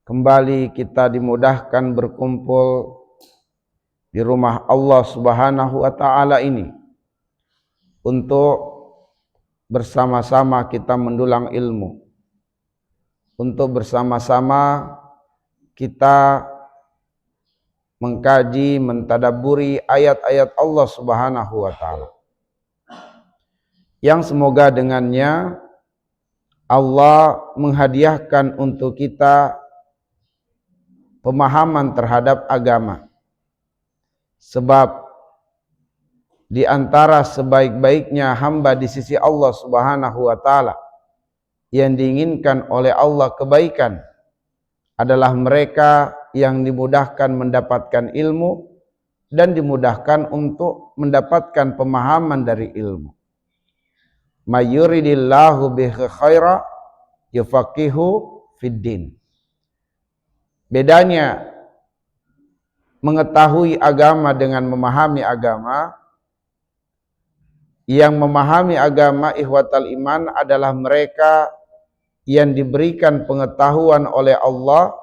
kembali kita dimudahkan berkumpul di rumah Allah Subhanahu wa taala ini untuk bersama-sama kita mendulang ilmu, untuk bersama-sama kita mengkaji, mentadabburi ayat-ayat Allah Subhanahu wa taala, yang semoga dengannya Allah menghadiahkan untuk kita pemahaman terhadap agama. Sebab di antara sebaik-baiknya hamba di sisi Allah Subhanahu wa taala yang diinginkan oleh Allah kebaikan adalah mereka yang dimudahkan mendapatkan ilmu dan dimudahkan untuk mendapatkan pemahaman dari ilmu. Mayuridillahu bihi khaira yufaqihu fid din. Bedanya mengetahui agama dengan memahami agama. Yang memahami agama ikhwatal iman adalah mereka yang diberikan pengetahuan oleh Allah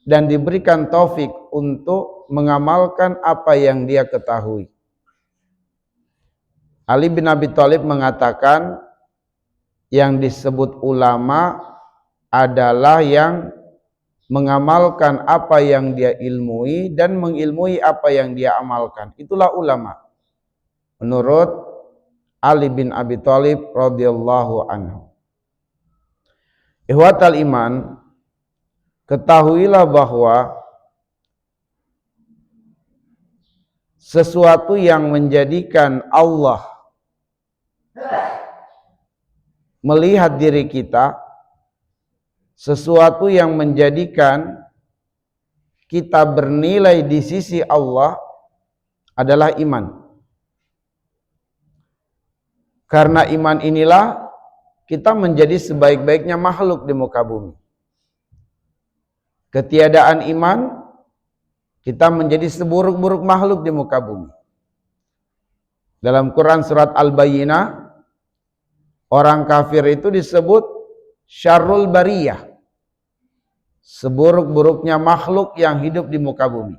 dan diberikan taufik untuk mengamalkan apa yang dia ketahui. Ali bin Abi Thalib mengatakan yang disebut ulama adalah yang mengamalkan apa yang dia ilmui dan mengilmui apa yang dia amalkan. Itulah ulama menurut Ali bin Abi Thalib radhiyallahu anhu. Ikhwatal iman, ketahuilah bahwa sesuatu yang menjadikan Allah melihat diri kita, sesuatu yang menjadikan kita bernilai di sisi Allah adalah iman. Karena iman inilah kita menjadi sebaik-baiknya makhluk di muka bumi. Ketiadaan iman, kita menjadi seburuk-buruk makhluk di muka bumi. Dalam Quran surat Al-Bayyinah, orang kafir itu disebut syarrul bariyah, seburuk-buruknya makhluk yang hidup di muka bumi.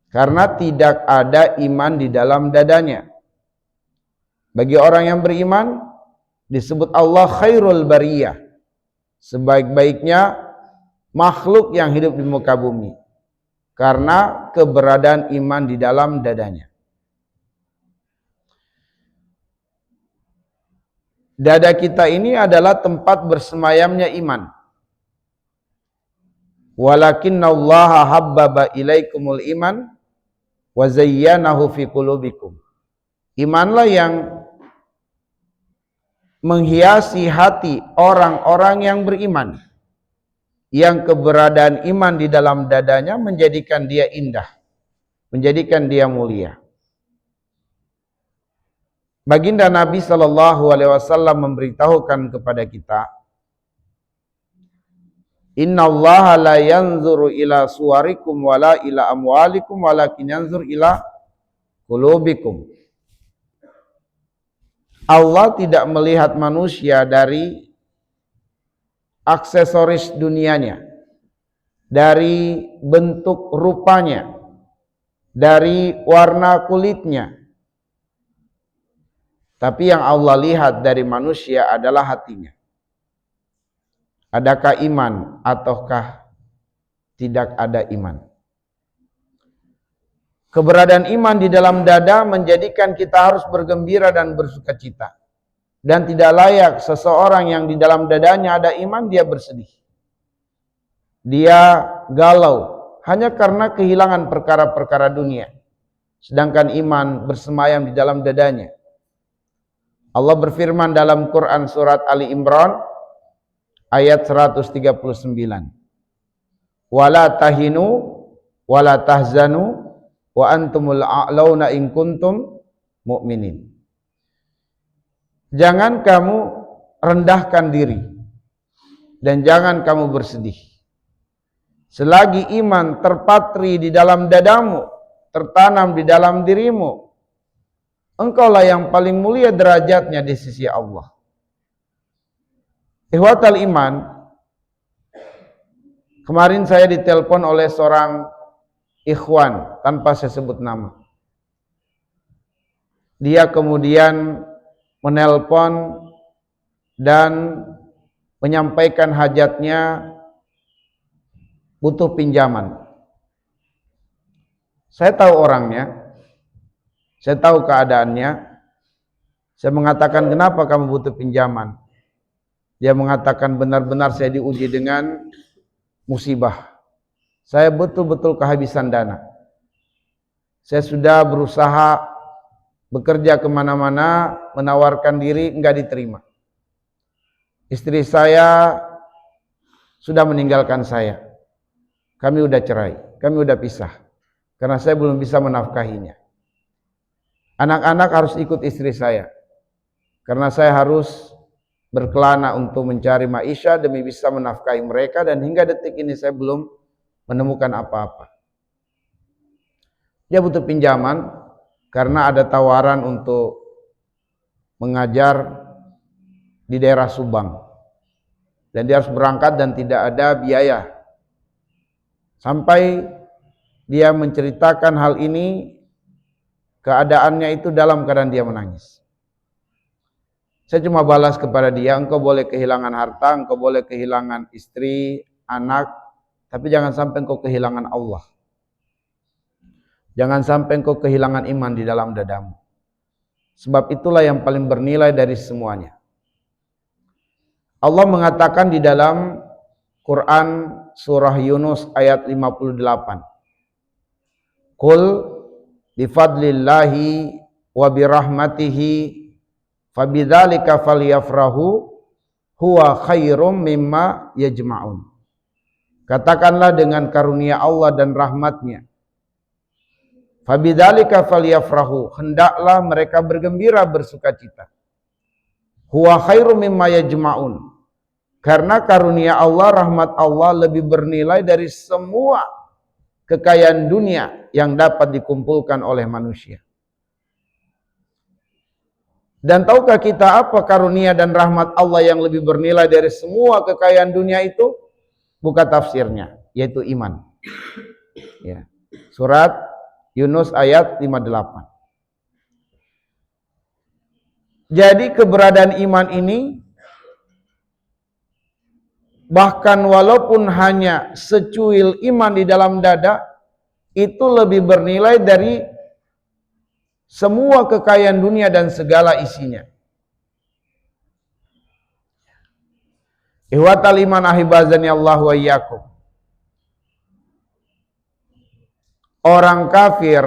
Karena tidak ada iman di dalam dadanya. Bagi orang yang beriman disebut Allah khairul bariyah, sebaik-baiknya makhluk yang hidup di muka bumi, karena keberadaan iman di dalam dadanya. Dada kita ini adalah tempat bersemayamnya iman. Walakinnallaha habbaba ilaikumul iman wa zayyanahu fi qulubikum. Imanlah yang menghiasi hati orang-orang yang beriman, yang keberadaan iman di dalam dadanya menjadikan dia indah, menjadikan dia mulia. Baginda Nabi SAW memberitahukan kepada kita, Innallaha la yanzuru ila suwarikum wala ila amwalikum walakin yanzur ila qulubikum. Allah tidak melihat manusia dari aksesoris dunianya, dari bentuk rupanya, dari warna kulitnya. Tapi yang Allah lihat dari manusia adalah hatinya. Adakah iman ataukah tidak ada iman? Keberadaan iman di dalam dada menjadikan kita harus bergembira dan bersukacita. Dan tidak layak seseorang yang di dalam dadanya ada iman, dia bersedih. Dia galau hanya karena kehilangan perkara-perkara dunia. Sedangkan iman bersemayam di dalam dadanya. Allah berfirman dalam Quran surat Ali Imran ayat 139. Wala tahinu wala tahzanu wa antumul a'launa in kuntum mu'minin. Jangan kamu rendahkan diri dan jangan kamu bersedih. Selagi iman terpatri di dalam dadamu, tertanam di dalam dirimu, engkaulah yang paling mulia derajatnya di sisi Allah. Ikhwatal iman, Kemarin saya ditelepon oleh seorang ikhwan tanpa saya sebut nama. Dia kemudian menelpon dan menyampaikan hajatnya butuh pinjaman. Saya tahu orangnya, saya tahu keadaannya. Saya mengatakan, kenapa kamu butuh pinjaman? Dia mengatakan, benar-benar saya diuji dengan musibah. Saya betul-betul kehabisan dana. Saya sudah berusaha bekerja kemana-mana, menawarkan diri, enggak diterima. Istri saya sudah meninggalkan saya. Kami udah cerai, kami udah pisah. Karena saya belum bisa menafkahinya. Anak-anak harus ikut istri saya. Karena saya harus berkelana untuk mencari maisha demi bisa menafkahi mereka, dan hingga detik ini saya belum menemukan apa-apa. Dia butuh pinjaman karena ada tawaran untuk mengajar di daerah Subang. Dan dia harus berangkat dan tidak ada biaya. Sampai dia menceritakan hal ini, keadaannya itu dalam keadaan dia menangis. Saya cuma balas kepada dia, engkau boleh kehilangan harta, engkau boleh kehilangan istri, anak, tapi jangan sampai engkau kehilangan Allah. Jangan sampai engkau kehilangan iman di dalam dadamu. Sebab itulah yang paling bernilai dari semuanya. Allah mengatakan di dalam Quran surah Yunus ayat 58. Qul bifadlillahi wa birahmatihi fabidzalika falyafrahu huwa khairum mimma yajma'un. Katakanlah, dengan karunia Allah dan rahmatnya, fabidzalika falyafrahu, hendaklah mereka bergembira bersukacita. Huwa khairum mimma yajma'un, karena karunia Allah, rahmat Allah lebih bernilai dari semua kekayaan dunia yang dapat dikumpulkan oleh manusia. Dan tahukah kita apa karunia dan rahmat Allah yang lebih bernilai dari semua kekayaan dunia itu? Buka tafsirnya, yaitu iman. Ya. Surat Yunus ayat 58. Jadi keberadaan iman ini, bahkan walaupun hanya secuil iman di dalam dada, itu lebih bernilai dari semua kekayaan dunia dan segala isinya. Ihwatal iman ahibazani Allah wa iyyakum. Orang kafir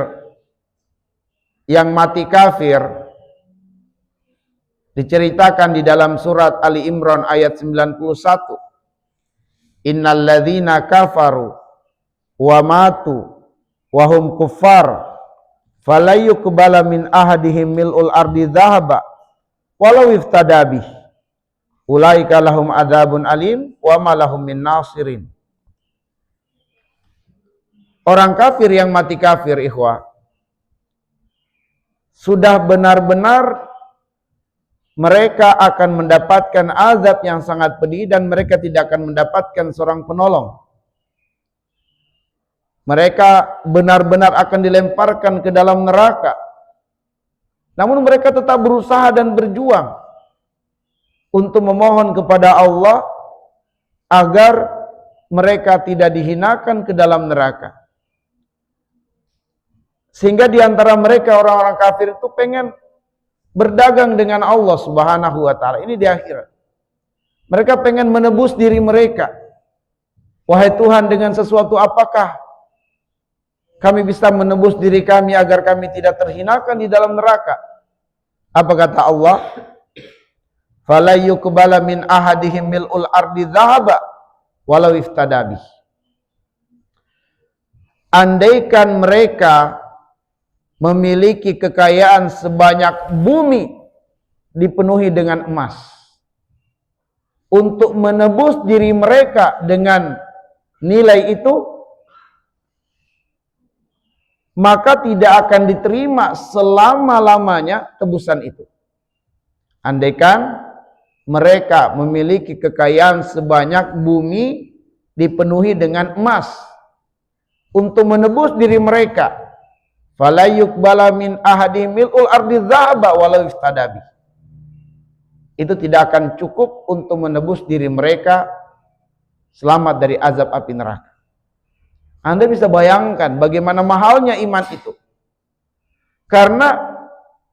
yang mati kafir diceritakan di dalam surat Ali Imran ayat 91. Innal ladzina kafaru wa matu wa hum kuffar falayuqbala min ahadihim mil'ul ardi dhahaba walau iftada bih ulaika lahum adzabun alim wa ma lahum min nasirin. Orang kafir yang mati kafir, ikhwah, sudah benar-benar mereka akan mendapatkan azab yang sangat pedih dan mereka tidak akan mendapatkan seorang penolong. Mereka benar-benar akan dilemparkan ke dalam neraka. Namun mereka tetap berusaha dan berjuang untuk memohon kepada Allah agar mereka tidak dihinakan ke dalam neraka. Sehingga di antara mereka orang-orang kafir itu pengen berdagang dengan Allah Subhanahu wa taala. Ini di akhirat. Mereka pengen menebus diri mereka. Wahai Tuhan, dengan sesuatu apakah kami bisa menebus diri kami agar kami tidak terhinakan di dalam neraka? Apa kata Allah? Fala yuqbala min ahadihim mil'ul ardi dhahaba walau iftada bih. Andaikan mereka memiliki kekayaan sebanyak bumi dipenuhi dengan emas, untuk menebus diri mereka dengan nilai itu, maka tidak akan diterima selama-lamanya tebusan itu. Andaikan mereka memiliki kekayaan sebanyak bumi dipenuhi dengan emas untuk menebus diri mereka. Fala yuqbala min ahadin mil'ul ardi dzahaba walau istadabi. Itu tidak akan cukup untuk menebus diri mereka selamat dari azab api neraka. Anda bisa bayangkan bagaimana mahalnya iman itu. Karena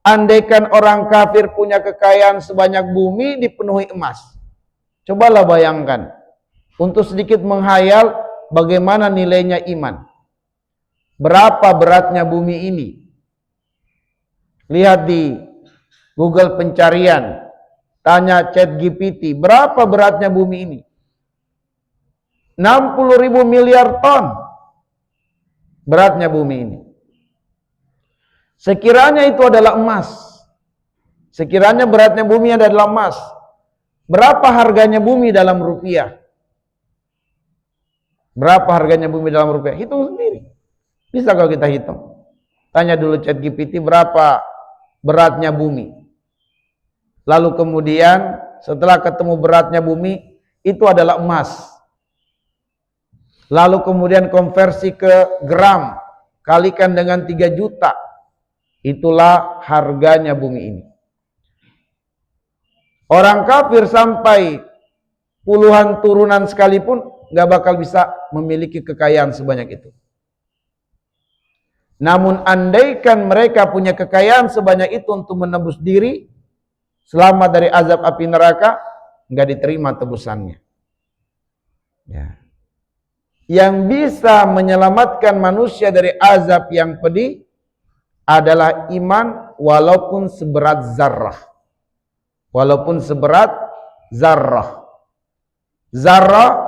andaikan orang kafir punya kekayaan sebanyak bumi dipenuhi emas. Cobalah bayangkan. Untuk sedikit menghayal bagaimana nilainya iman. Berapa beratnya bumi ini? Lihat di Google pencarian. Tanya ChatGPT, berapa beratnya bumi ini? 60.000 miliar ton beratnya bumi ini. Sekiranya itu adalah emas, sekiranya beratnya bumi adalah emas, berapa harganya bumi dalam rupiah? Berapa harganya bumi dalam rupiah? Hitung sendiri. Bisa kalau kita hitung. Tanya dulu ChatGPT berapa beratnya bumi. Lalu kemudian setelah ketemu beratnya bumi, itu adalah emas. Lalu kemudian konversi ke gram, kalikan dengan 3 juta. Itulah harganya bumi ini. Orang kafir sampai puluhan turunan sekalipun gak bakal bisa memiliki kekayaan sebanyak itu. Namun andaikan mereka punya kekayaan sebanyak itu untuk menebus diri selamat dari azab api neraka, nggak diterima tebusannya. Ya. Yang bisa menyelamatkan manusia dari azab yang pedih adalah iman walaupun seberat zarrah. Walaupun seberat zarrah. Zarrah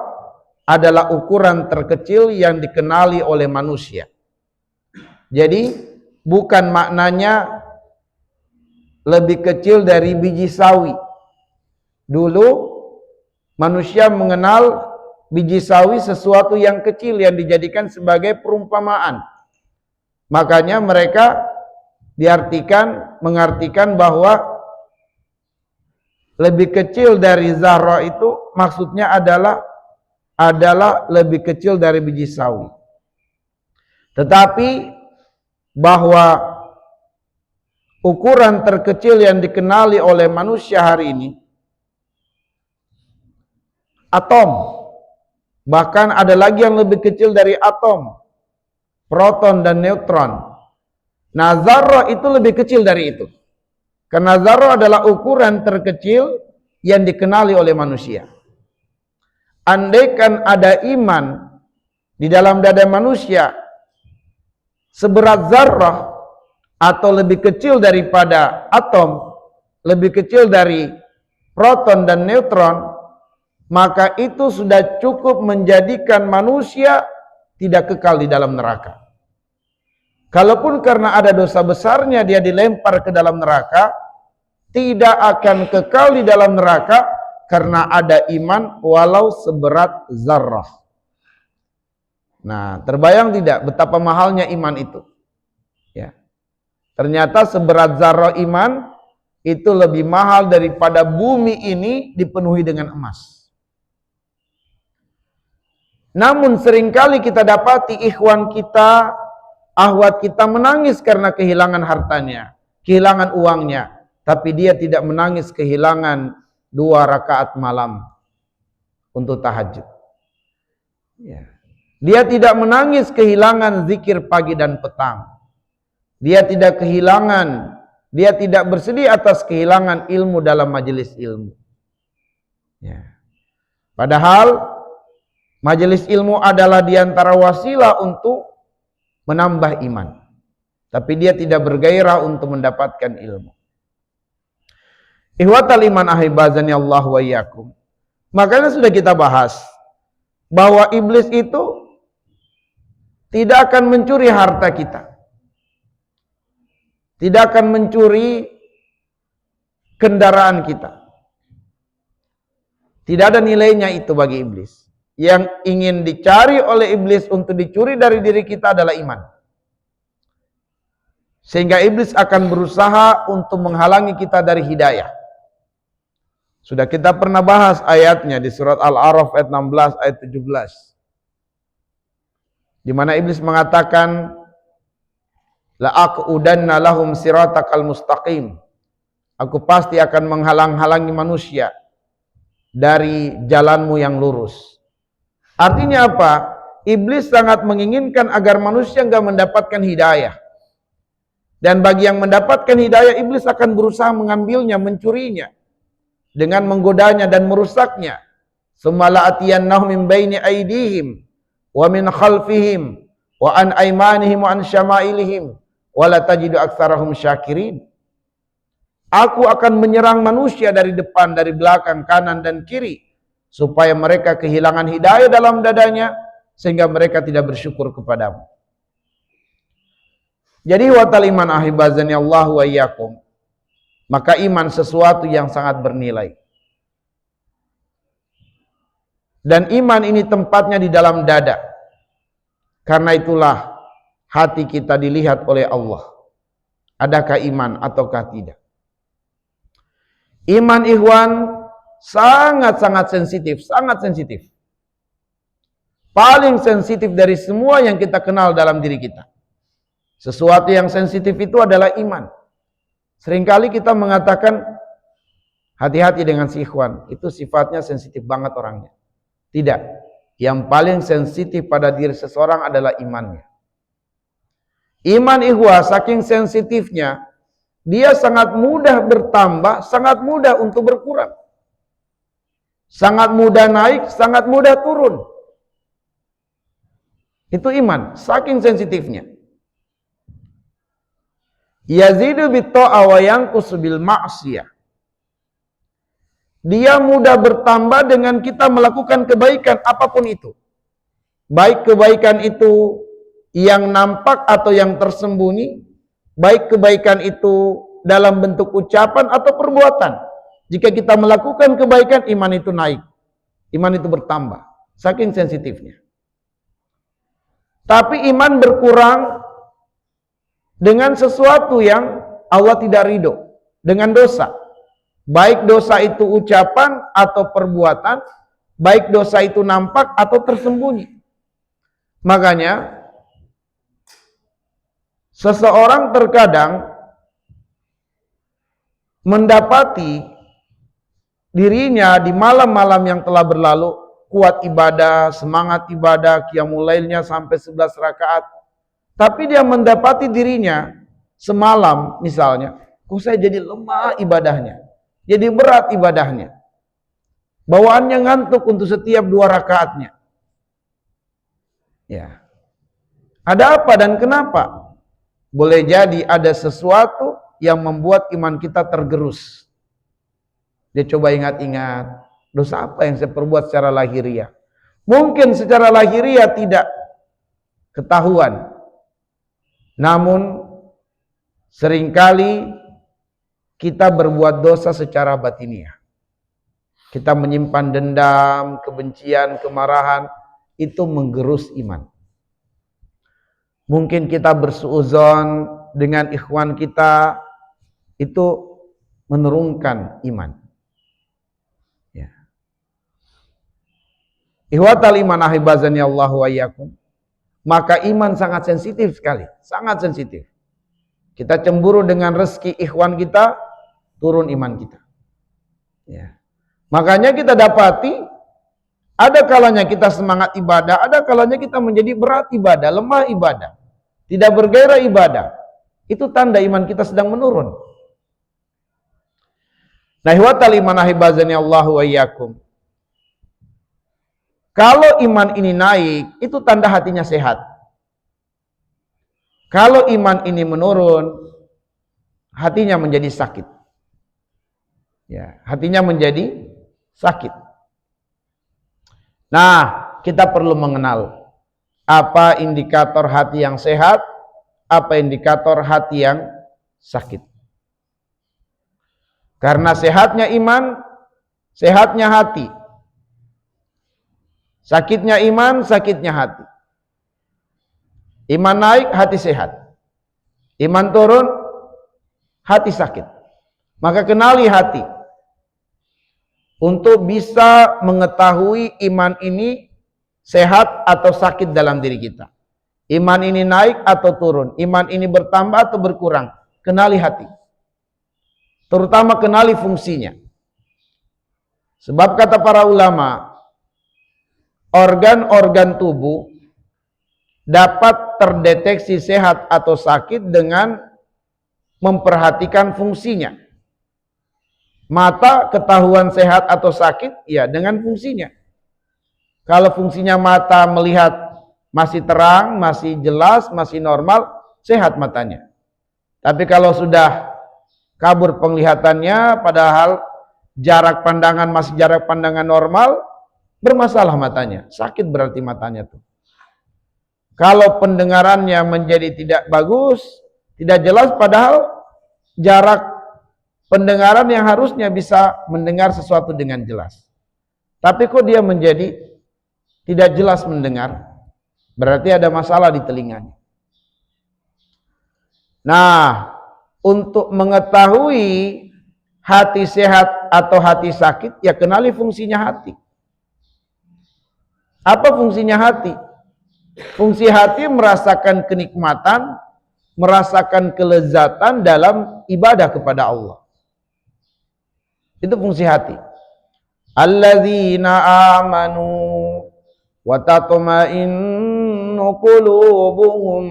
adalah ukuran terkecil yang dikenali oleh manusia. Jadi bukan maknanya lebih kecil dari biji sawi. Dulu manusia mengenal biji sawi sesuatu yang kecil yang dijadikan sebagai perumpamaan. Makanya mereka mengartikan bahwa lebih kecil dari zarrah itu maksudnya adalah lebih kecil dari biji sawi. Tetapi bahwa ukuran terkecil yang dikenali oleh manusia hari ini atom. Bahkan ada lagi yang lebih kecil dari atom, proton dan neutron. Nah, zarrah itu lebih kecil dari itu. Karena zarrah adalah ukuran terkecil yang dikenali oleh manusia. Andaikan ada iman di dalam dada manusia seberat zarrah atau lebih kecil daripada atom, lebih kecil dari proton dan neutron, maka itu sudah cukup menjadikan manusia tidak kekal di dalam neraka. Kalaupun karena ada dosa besarnya dia dilempar ke dalam neraka, tidak akan kekal di dalam neraka karena ada iman walau seberat zarrah. Nah, terbayang tidak betapa mahalnya iman itu? Ya. Ternyata seberat zarrah iman itu lebih mahal daripada bumi ini dipenuhi dengan emas. Namun seringkali kita dapati ikhwan kita, ahwat kita menangis karena kehilangan hartanya, kehilangan uangnya. Tapi dia tidak menangis kehilangan 2 rakaat malam untuk tahajud. Ya. Dia tidak menangis kehilangan zikir pagi dan petang. Dia tidak bersedih atas kehilangan ilmu dalam majelis ilmu. Ya. Padahal majelis ilmu adalah diantara wasilah untuk menambah iman. Tapi dia tidak bergairah untuk mendapatkan ilmu. Ihwatal iman ahibazani Allah wa iyyakum. Makanya sudah kita bahas bahwa iblis itu tidak akan mencuri harta kita. Tidak akan mencuri kendaraan kita. Tidak ada nilainya itu bagi iblis. Yang ingin dicari oleh iblis untuk dicuri dari diri kita adalah iman. Sehingga iblis akan berusaha untuk menghalangi kita dari hidayah. Sudah kita pernah bahas ayatnya di surat Al-A'raf ayat 16 ayat 17. Di mana iblis mengatakan la'aqudanna lahum siratakal mustaqim. Aku pasti akan menghalang-halangi manusia dari jalanmu yang lurus. Artinya apa? Iblis sangat menginginkan agar manusia enggak mendapatkan hidayah. Dan bagi yang mendapatkan hidayah, iblis akan berusaha mengambilnya, mencurinya dengan menggodanya dan merusaknya. Summa la'atiyannahum min baini aydihim wa min khalfihim wa an aymanihim wa an syama'ilihim wa la tajidu aktsarahum syakirin. Aku akan menyerang manusia dari depan, dari belakang, kanan dan kiri, supaya mereka kehilangan hidayah dalam dadanya, sehingga mereka tidak bersyukur kepadamu. Jadi watal iman ahibazani Allah wa iyyakum. Maka iman sesuatu yang sangat bernilai. Dan iman ini tempatnya di dalam dada. Karena itulah hati kita dilihat oleh Allah. Adakah iman ataukah tidak? Iman ikhwan sangat-sangat sensitif, sangat sensitif. Paling sensitif dari semua yang kita kenal dalam diri kita. Sesuatu yang sensitif itu adalah iman. Seringkali kita mengatakan hati-hati dengan si ikhwan, itu sifatnya sensitif banget orangnya. Tidak. Yang paling sensitif pada diri seseorang adalah imannya. Iman ikhwah saking sensitifnya, dia sangat mudah bertambah, sangat mudah untuk berkurang. Sangat mudah naik, sangat mudah turun. Itu iman, saking sensitifnya. Yazidu bitta'a wa yanqusu bil ma'siyah. Dia mudah bertambah dengan kita melakukan kebaikan apapun itu. Baik kebaikan itu yang nampak atau yang tersembunyi, baik kebaikan itu dalam bentuk ucapan atau perbuatan. Jika kita melakukan kebaikan, iman itu naik. Iman itu bertambah. Saking sensitifnya. Tapi iman berkurang dengan sesuatu yang Allah tidak ridho. Dengan dosa. Baik dosa itu ucapan atau perbuatan. Baik dosa itu nampak atau tersembunyi. Makanya seseorang terkadang mendapati dirinya di malam-malam yang telah berlalu kuat ibadah, semangat ibadah, qiyamul lailnya sampai 11 rakaat. Tapi dia mendapati dirinya semalam misalnya, kok saya jadi lemah ibadahnya, jadi berat ibadahnya. Bawaannya ngantuk untuk setiap 2 rakaatnya. Ya. Ada apa dan kenapa? Boleh jadi ada sesuatu yang membuat iman kita tergerus. Dia coba ingat-ingat, dosa apa yang saya perbuat secara lahiriah? Mungkin secara lahiriah tidak ketahuan. Namun seringkali kita berbuat dosa secara batiniah. Kita menyimpan dendam, kebencian, kemarahan, itu menggerus iman. Mungkin kita bersuudzon dengan ikhwan kita, itu menurunkan iman. Ya. Ihwatal iman ahibazani Allah wa iyyakum. Maka iman sangat sensitif sekali, sangat sensitif. Kita cemburu dengan rezeki ikhwan kita, turun iman kita. Ya. Makanya kita dapati, ada kalanya kita semangat ibadah, ada kalanya kita menjadi berat ibadah, lemah ibadah, tidak bergairah ibadah. Itu tanda iman kita sedang menurun. Nah, ihwatal iman ahibazani Allah wa iyyakum. Kalau iman ini naik, itu tanda hatinya sehat. Kalau iman ini menurun, hatinya menjadi sakit. Ya, hatinya menjadi sakit. Nah, kita perlu mengenal apa indikator hati yang sehat, apa indikator hati yang sakit. Karena sehatnya iman, sehatnya hati. Sakitnya iman, sakitnya hati. Iman naik, hati sehat. Iman turun, hati sakit. Maka kenali hati. untuk bisa mengetahui iman ini sehat atau sakit dalam diri kita. Iman ini naik atau turun, iman ini bertambah atau berkurang. Kenali hati. Terutama kenali fungsinya. Sebab kata para ulama, organ-organ tubuh dapat terdeteksi sehat atau sakit dengan memperhatikan fungsinya. Mata ketahuan sehat atau sakit ya dengan fungsinya. Kalau fungsinya mata melihat masih terang, masih jelas, masih normal, sehat matanya. Tapi kalau sudah kabur penglihatannya padahal jarak pandangan masih jarak pandangan normal, bermasalah matanya. Sakit berarti matanya tuh. Kalau pendengarannya menjadi tidak bagus, tidak jelas padahal jarak pendengaran yang harusnya bisa mendengar sesuatu dengan jelas. Tapi kok dia menjadi tidak jelas mendengar? Berarti ada masalah di telinganya. Nah, untuk mengetahui hati sehat atau hati sakit, ya kenali fungsinya hati. Apa fungsinya hati? Fungsi hati merasakan kenikmatan, merasakan kelezatan dalam ibadah kepada Allah. Itu fungsi hati. Alladzina amanu wa tatma'innu qulubuhum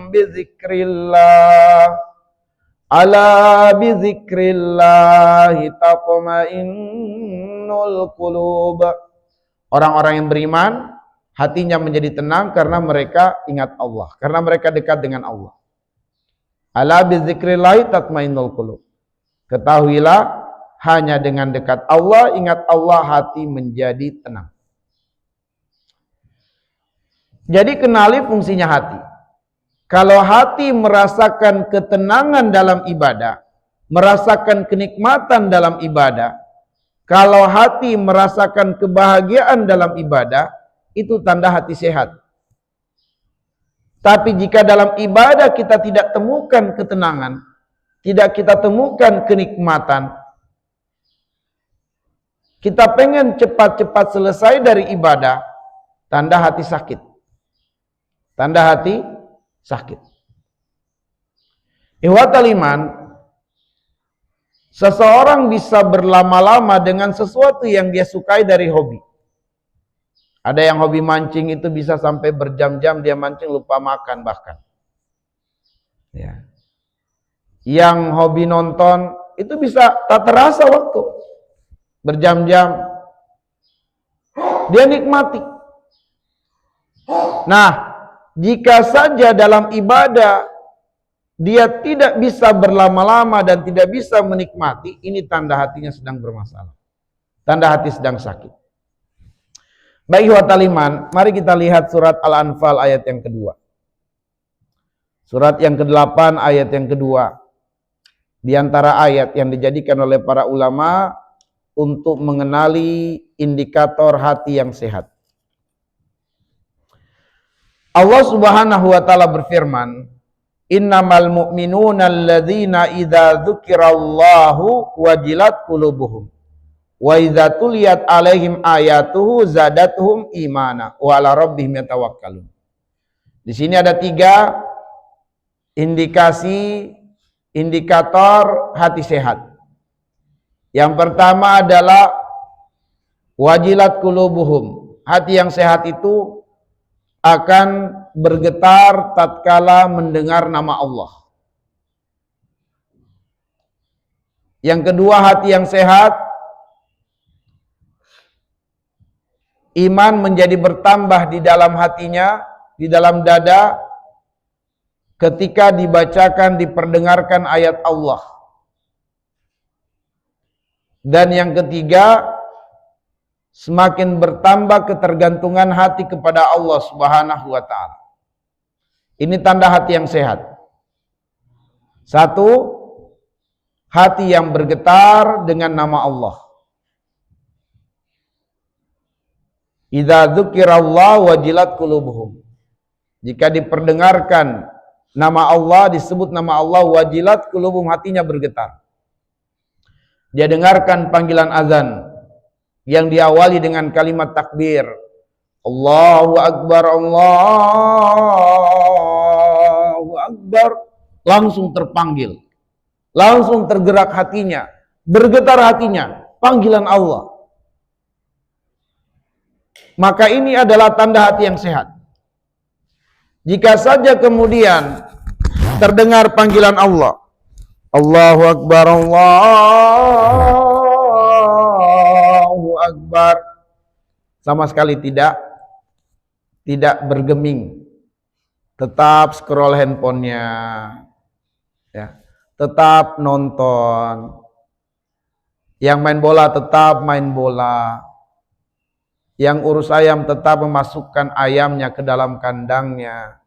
bizikrillah. Ala bizikrillahi tatma'innul qulub. Orang-orang yang beriman hatinya menjadi tenang karena mereka ingat Allah, karena mereka dekat dengan Allah. Ala bizikrillahi tatmainnul qulub. Ketahuilah hanya dengan dekat Allah, ingat Allah, hati menjadi tenang. Jadi kenali fungsinya hati. Kalau hati merasakan ketenangan dalam ibadah, merasakan kenikmatan dalam ibadah, kalau hati merasakan kebahagiaan dalam ibadah, itu tanda hati sehat. Tapi jika dalam ibadah kita tidak temukan ketenangan, tidak kita temukan kenikmatan, kita pengen cepat-cepat selesai dari ibadah, tanda hati sakit. Tanda hati sakit. Ihwatal iman, seseorang bisa berlama-lama dengan sesuatu yang dia sukai dari hobi. Ada yang hobi mancing itu bisa sampai berjam-jam dia mancing lupa makan bahkan. Ya. Yang hobi nonton itu bisa tak terasa waktu. Berjam-jam dia nikmati. Nah, jika saja dalam ibadah dia tidak bisa berlama-lama dan tidak bisa menikmati, ini tanda hatinya sedang bermasalah. Tanda hati sedang sakit. Baik wa taliman, mari kita lihat surat Al-Anfal ayat yang kedua. Surat yang ke-8 ayat yang kedua. Di antara ayat yang dijadikan oleh para ulama untuk mengenali indikator hati yang sehat. Allah Subhanahu wa taala berfirman, "Innamal mu'minuna alladzina idza dzukirallahu wajilat qulubuhum wa idza tuliyat alaihim ayatuhu zadatuhum imana wa ala rabbihim yatawakkalun." Di sini ada 3 indikator hati sehat. Yang pertama adalah wajilat qulubuhum. Hati yang sehat itu akan bergetar tatkala mendengar nama Allah. Yang kedua, hati yang sehat, iman menjadi bertambah di dalam hatinya, di dalam dada, ketika dibacakan, diperdengarkan ayat Allah. Dan yang ketiga, semakin bertambah ketergantungan hati kepada Allah Subhanahu wa ta'ala. Ini tanda hati yang sehat. 1, hati yang bergetar dengan nama Allah. Idza dzukirallahu wajilat qulubuhum. Jika diperdengarkan nama Allah, disebut nama Allah, wajilat qulubuhum, hatinya bergetar. Dia dengarkan panggilan azan, yang diawali dengan kalimat takbir. Allahu Akbar, Allahu Akbar. Langsung terpanggil. Langsung tergerak hatinya. Bergetar hatinya. Panggilan Allah. Maka ini adalah tanda hati yang sehat. Jika saja kemudian terdengar panggilan Allah, Allahu Akbar, Allahu Akbar, sama sekali tidak bergeming, tetap scroll handphonenya, ya, tetap nonton, yang main bola tetap main bola, yang urus ayam tetap memasukkan ayamnya ke dalam kandangnya.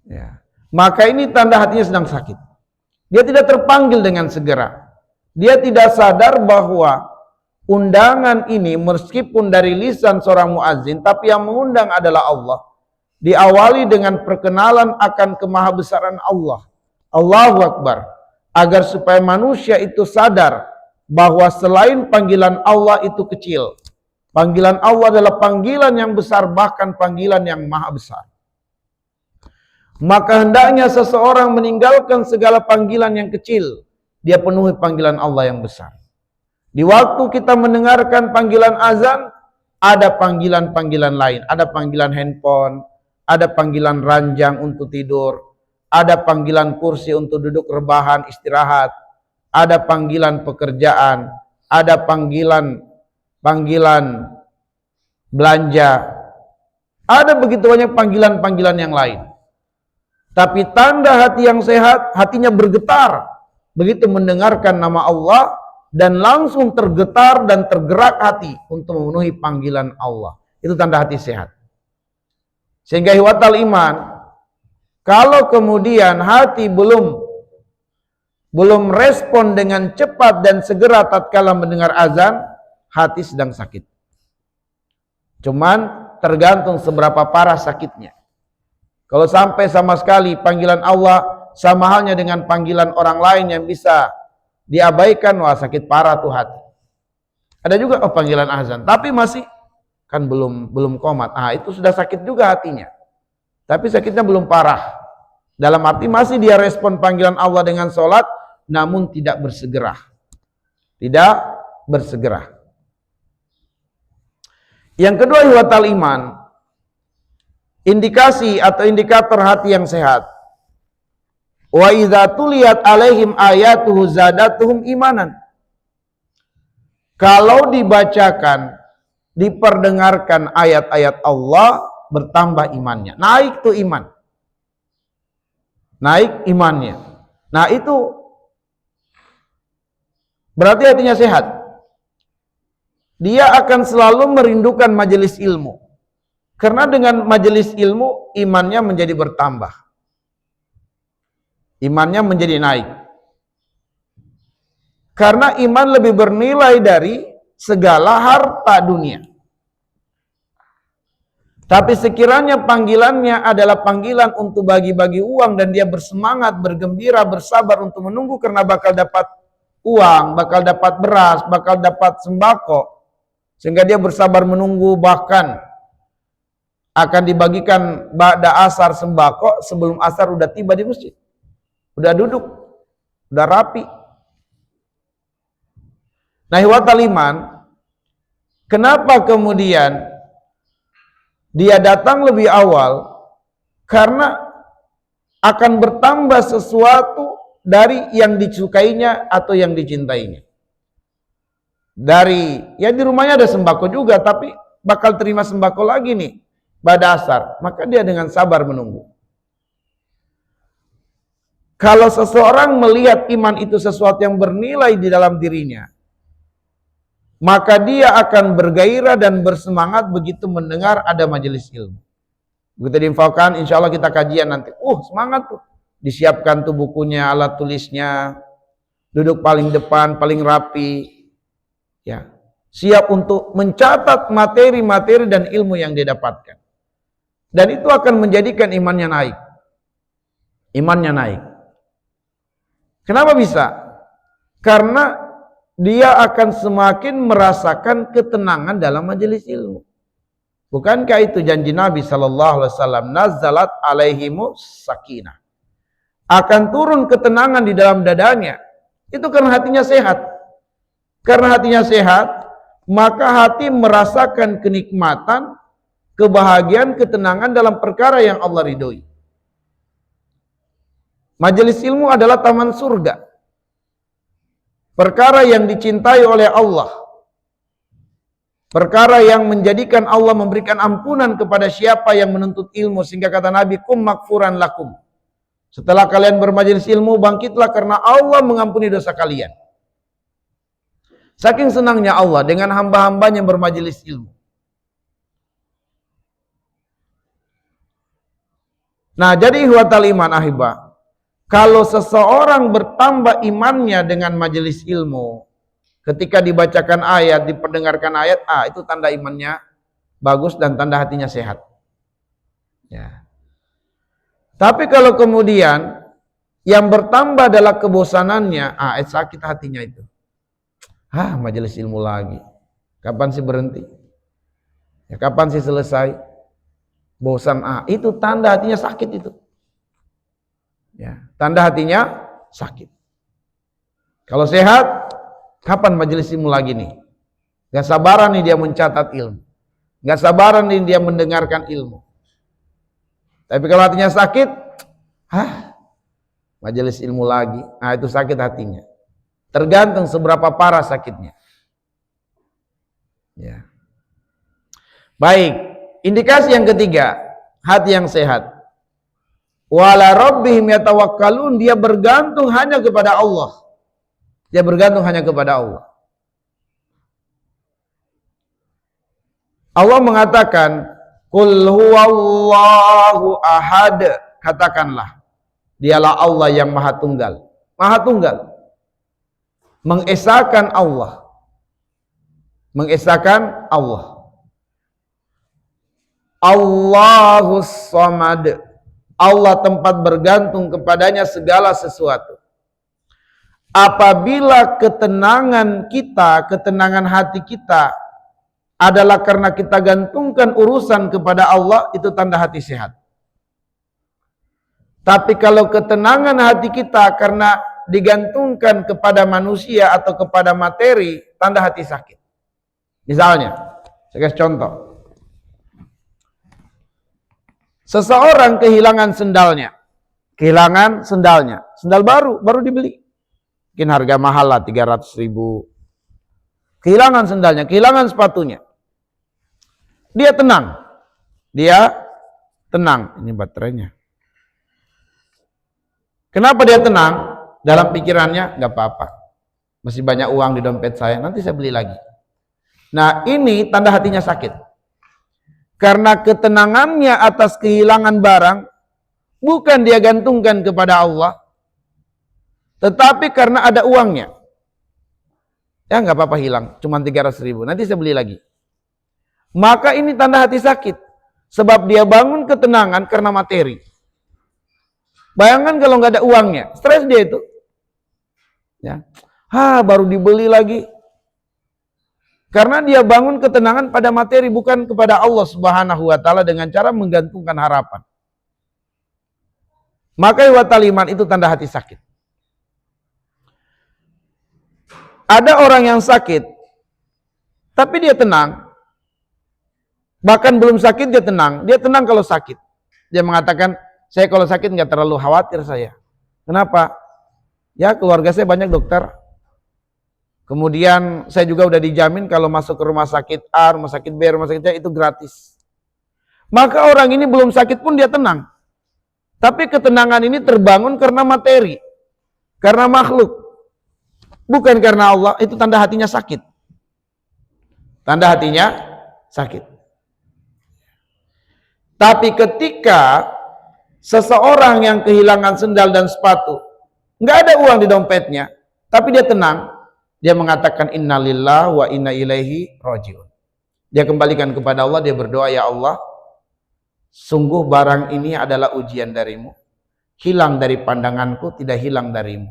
Ya. Maka ini tanda hatinya sedang sakit. Dia tidak terpanggil dengan segera. Dia tidak sadar bahwa undangan ini meskipun dari lisan seorang muazzin, tapi yang mengundang adalah Allah. Diawali dengan perkenalan akan kemahabesaran Allah. Allahu Akbar. Agar supaya manusia itu sadar bahwa selain panggilan Allah itu kecil. Panggilan Allah adalah panggilan yang besar, bahkan panggilan yang maha besar. Maka hendaknya seseorang meninggalkan segala panggilan yang kecil. Dia penuhi panggilan Allah yang besar. Di waktu kita mendengarkan panggilan azan, ada panggilan-panggilan lain. Ada panggilan handphone, ada panggilan ranjang untuk tidur, ada panggilan kursi untuk duduk rebahan istirahat, ada panggilan pekerjaan, ada panggilan belanja, ada begitu banyak panggilan-panggilan yang lain. Tapi tanda hati yang sehat, hatinya bergetar begitu mendengarkan nama Allah, dan langsung tergetar dan tergerak hati untuk memenuhi panggilan Allah. Itu tanda hati sehat. Sehingga ihwatal iman, kalau kemudian hati belum respon dengan cepat dan segera tatkala mendengar azan, hati sedang sakit. Cuman tergantung seberapa parah sakitnya. Kalau sampai sama sekali panggilan Allah sama halnya dengan panggilan orang lain yang bisa diabaikan, wah sakit parah tuh hati. Ada juga panggilan azan, tapi masih kan belum qomat. Itu sudah sakit juga hatinya. Tapi sakitnya belum parah. Dalam arti masih dia respon panggilan Allah dengan sholat, namun tidak bersegera. Tidak bersegera. Yang kedua, ihwatal iman, indikasi atau indikator hati yang sehat. Wa idza tuliyat alaihim ayatuhu zadatuhum imanan. Kalau dibacakan, diperdengarkan ayat-ayat Allah, bertambah imannya. Naik tuh iman. Naik imannya. Nah itu berarti hatinya sehat. Dia akan selalu merindukan majelis ilmu. Karena dengan majelis ilmu, imannya menjadi bertambah. Imannya menjadi naik. Karena iman lebih bernilai dari segala harta dunia. Tapi sekiranya panggilannya adalah panggilan untuk bagi-bagi uang dan dia bersemangat, bergembira, bersabar untuk menunggu karena bakal dapat uang, bakal dapat beras, bakal dapat sembako. Sehingga dia bersabar menunggu, bahkan akan dibagikan ba'da asar sembako, sebelum asar udah tiba di masjid. Udah duduk, udah rapi. Nah, ihwatal iman, kenapa kemudian dia datang lebih awal? Karena akan bertambah sesuatu dari yang disukainya atau yang dicintainya. Ya di rumahnya ada sembako juga, tapi bakal terima sembako lagi nih pada asar, maka dia dengan sabar menunggu. Kalau seseorang melihat iman itu sesuatu yang bernilai di dalam dirinya, maka dia akan bergairah dan bersemangat begitu mendengar ada majelis ilmu. Begitu diinfokan, insya Allah kita kajian nanti. Semangat tuh. Disiapkan tuh bukunya, alat tulisnya, duduk paling depan, paling rapi. Ya, siap untuk mencatat materi-materi dan ilmu yang dia dapatkan. Dan itu akan menjadikan imannya naik. Imannya naik. Kenapa bisa? Karena dia akan semakin merasakan ketenangan dalam majelis ilmu. Bukankah itu janji Nabi sallallahu alaihi wasallam, nazzalat alaihimus sakinah. Akan turun ketenangan di dalam dadanya. Itu karena hatinya sehat. Karena hatinya sehat, maka hati merasakan kenikmatan, kebahagiaan, ketenangan dalam perkara yang Allah ridhoi. Majelis ilmu adalah taman surga. Perkara yang dicintai oleh Allah. Perkara yang menjadikan Allah memberikan ampunan kepada siapa yang menuntut ilmu. Sehingga kata Nabi, kum makfuran lakum. Setelah kalian bermajelis ilmu, bangkitlah karena Allah mengampuni dosa kalian. Saking senangnya Allah dengan hamba-hambanya bermajelis ilmu. Nah, jadi ihwatal iman ahibah, kalau seseorang bertambah imannya dengan majelis ilmu, ketika dibacakan ayat, diperdengarkan ayat, itu tanda imannya bagus dan tanda hatinya sehat. Ya. Tapi kalau kemudian yang bertambah adalah kebosanannya, sakit hatinya itu. Majelis ilmu lagi. Kapan sih berhenti? Ya, kapan sih selesai? Bosan, itu tanda hatinya sakit itu. Ya, tanda hatinya sakit. Kalau sehat, kapan majelis ilmu lagi nih? Gak sabaran nih dia mencatat ilmu. Gak sabaran nih dia mendengarkan ilmu. Tapi kalau hatinya sakit, majelis ilmu lagi. Itu sakit hatinya. Tergantung seberapa parah sakitnya. Ya. Baik, indikasi yang ketiga, hati yang sehat. Wala rabbihim yatawakkalun, dia bergantung hanya kepada Allah. Dia bergantung hanya kepada Allah. Allah mengatakan, qul huwallahu ahad, katakanlah, dialah Allah yang maha tunggal. Maha tunggal. Mengesahkan Allah. Mengesahkan Allah. Allahus samad. Allah tempat bergantung kepadanya segala sesuatu. Apabila ketenangan kita, ketenangan hati kita adalah karena kita gantungkan urusan kepada Allah, itu tanda hati sehat. Tapi kalau ketenangan hati kita karena digantungkan kepada manusia atau kepada materi, tanda hati sakit. Misalnya, saya kasih contoh. Seseorang kehilangan sendalnya. Kehilangan sendalnya. Sendal baru dibeli. Mungkin harga mahal lah, 300.000. Kehilangan sendalnya, kehilangan sepatunya. Dia tenang. Dia tenang. Ini baterainya. Kenapa dia tenang? Dalam pikirannya, nggak apa-apa. Masih banyak uang di dompet saya, nanti saya beli lagi. Nah, ini tanda hatinya sakit. Karena ketenangannya atas kehilangan barang, bukan dia gantungkan kepada Allah, tetapi karena ada uangnya. Ya nggak apa-apa hilang, cuma 300.000, nanti saya beli lagi. Maka ini tanda hati sakit. Sebab dia bangun ketenangan karena materi. Bayangkan kalau nggak ada uangnya, stres dia itu. Ya, baru dibeli lagi. Karena dia bangun ketenangan pada materi, bukan kepada Allah Subhanahu wa Ta'ala dengan cara menggantungkan harapan. Maka ihwatal iman itu tanda hati sakit. Ada orang yang sakit, tapi dia tenang. Bahkan belum sakit dia tenang. Dia tenang kalau sakit. Dia mengatakan, saya kalau sakit nggak terlalu khawatir saya. Kenapa? Ya keluarga saya banyak dokter. Kemudian saya juga udah dijamin kalau masuk ke rumah sakit A, rumah sakit B, rumah sakit C itu gratis. Maka orang ini belum sakit pun dia tenang. Tapi ketenangan ini terbangun karena materi. Karena makhluk. Bukan karena Allah, itu tanda hatinya sakit. Tanda hatinya sakit. Tapi ketika seseorang yang kehilangan sendal dan sepatu, nggak ada uang di dompetnya, tapi dia tenang, dia mengatakan innalillah wa inna ilaihi rajiun. Dia kembalikan kepada Allah, dia berdoa, ya Allah, sungguh barang ini adalah ujian darimu, hilang dari pandanganku, tidak hilang darimu.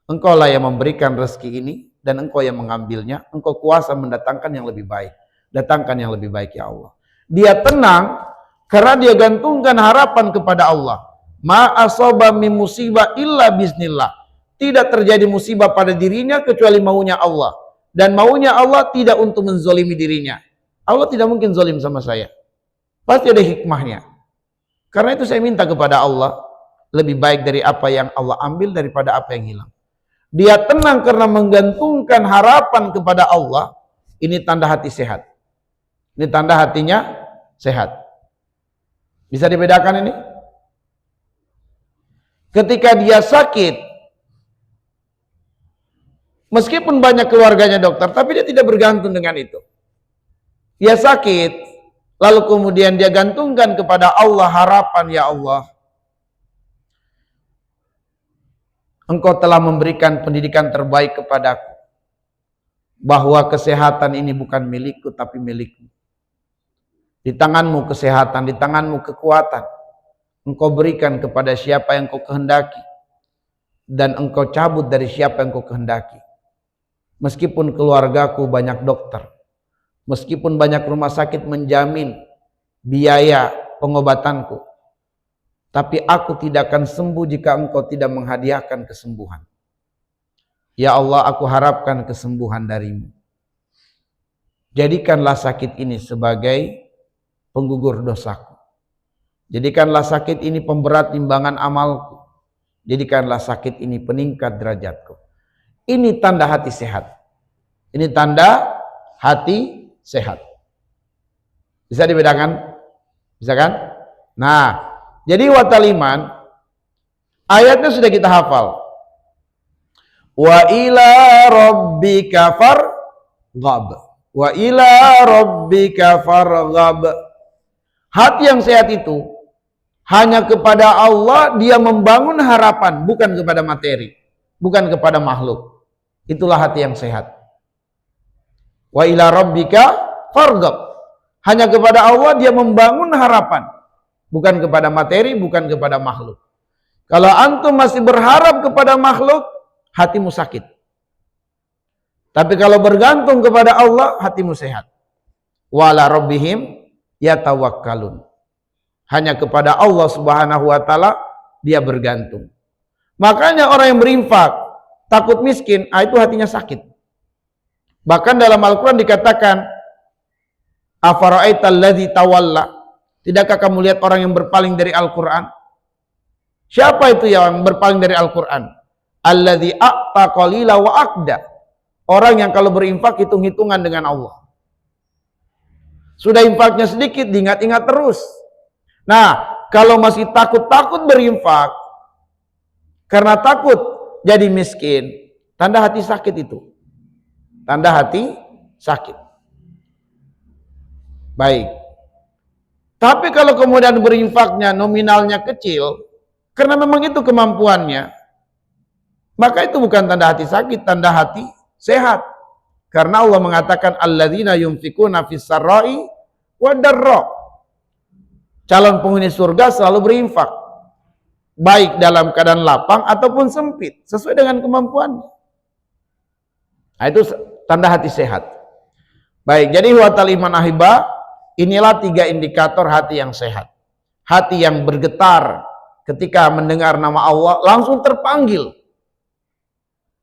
Engkaulah yang memberikan rezeki ini, dan Engkau yang mengambilnya. Engkau kuasa mendatangkan yang lebih baik. Datangkan yang lebih baik ya Allah. Dia tenang karena dia gantungkan harapan kepada Allah. Ma asaba min musibah illa biznillah. Tidak terjadi musibah pada dirinya kecuali maunya Allah. Dan maunya Allah tidak untuk menzolimi dirinya. Allah tidak mungkin zolim sama saya. Pasti ada hikmahnya. Karena itu saya minta kepada Allah lebih baik dari apa yang Allah ambil daripada apa yang hilang. Dia tenang karena menggantungkan harapan kepada Allah. Ini tanda hati sehat. Ini tanda hatinya sehat. Bisa dibedakan ini? Ketika dia sakit, meskipun banyak keluarganya dokter, tapi dia tidak bergantung dengan itu. Dia sakit, lalu kemudian dia gantungkan kepada Allah harapan, ya Allah, Engkau telah memberikan pendidikan terbaik kepadaku. Bahwa kesehatan ini bukan milikku, tapi milikmu. Di tanganmu kesehatan, di tanganmu kekuatan. Engkau berikan kepada siapa yang Engkau kehendaki. Dan Engkau cabut dari siapa yang Engkau kehendaki. Meskipun keluargaku banyak dokter. Meskipun banyak rumah sakit menjamin biaya pengobatanku. Tapi aku tidak akan sembuh jika Engkau tidak menghadiahkan kesembuhan. Ya Allah, aku harapkan kesembuhan darimu. Jadikanlah sakit ini sebagai penggugur dosaku. Jadikanlah sakit ini pemberat timbangan amalku. Jadikanlah sakit ini peningkat derajatku. Ini tanda hati sehat. Ini tanda hati sehat. Bisa dibedakan? Bisa kan? Nah, jadi wataliman ayatnya sudah kita hafal. Wa ila rabbika farghab. Wa ila rabbika farghab. Hati yang sehat itu hanya kepada Allah dia membangun harapan, bukan kepada materi, bukan kepada makhluk. Itulah hati yang sehat. Wa ila rabbika farghab. Hanya kepada Allah dia membangun harapan, bukan kepada materi, bukan kepada makhluk. Kalau antum masih berharap kepada makhluk, hatimu sakit. Tapi kalau bergantung kepada Allah, hatimu sehat. Wa ala rabbihim yatawakkalun. Hanya kepada Allah Subhanahu wa taala dia bergantung. Makanya orang yang berinfak takut miskin, itu hatinya sakit. Bahkan dalam Al-Qur'an dikatakan, afara'aital ladzi tawalla. Tidakkah kamu lihat orang yang berpaling dari Al-Qur'an? Siapa itu yang berpaling dari Al-Qur'an? Alladzi a'ta qalila wa aqda. Orang yang kalau berinfak hitung-hitungan dengan Allah. Sudah infaknya sedikit, diingat-ingat terus. Nah, kalau masih takut-takut berinfak, karena takut jadi miskin, tanda hati sakit itu. Tanda hati sakit. Baik. Tapi kalau kemudian berinfaknya nominalnya kecil, karena memang itu kemampuannya, maka itu bukan tanda hati sakit, tanda hati sehat. Karena Allah mengatakan alladzina yunfikuna fis sarra'i wad dharra. Calon penghuni surga selalu berinfak, baik dalam keadaan lapang ataupun sempit, sesuai dengan kemampuannya. Nah, itu tanda hati sehat. Baik, jadi watal iman ahibah, inilah 3 indikator hati yang sehat. Hati yang bergetar ketika mendengar nama Allah langsung terpanggil.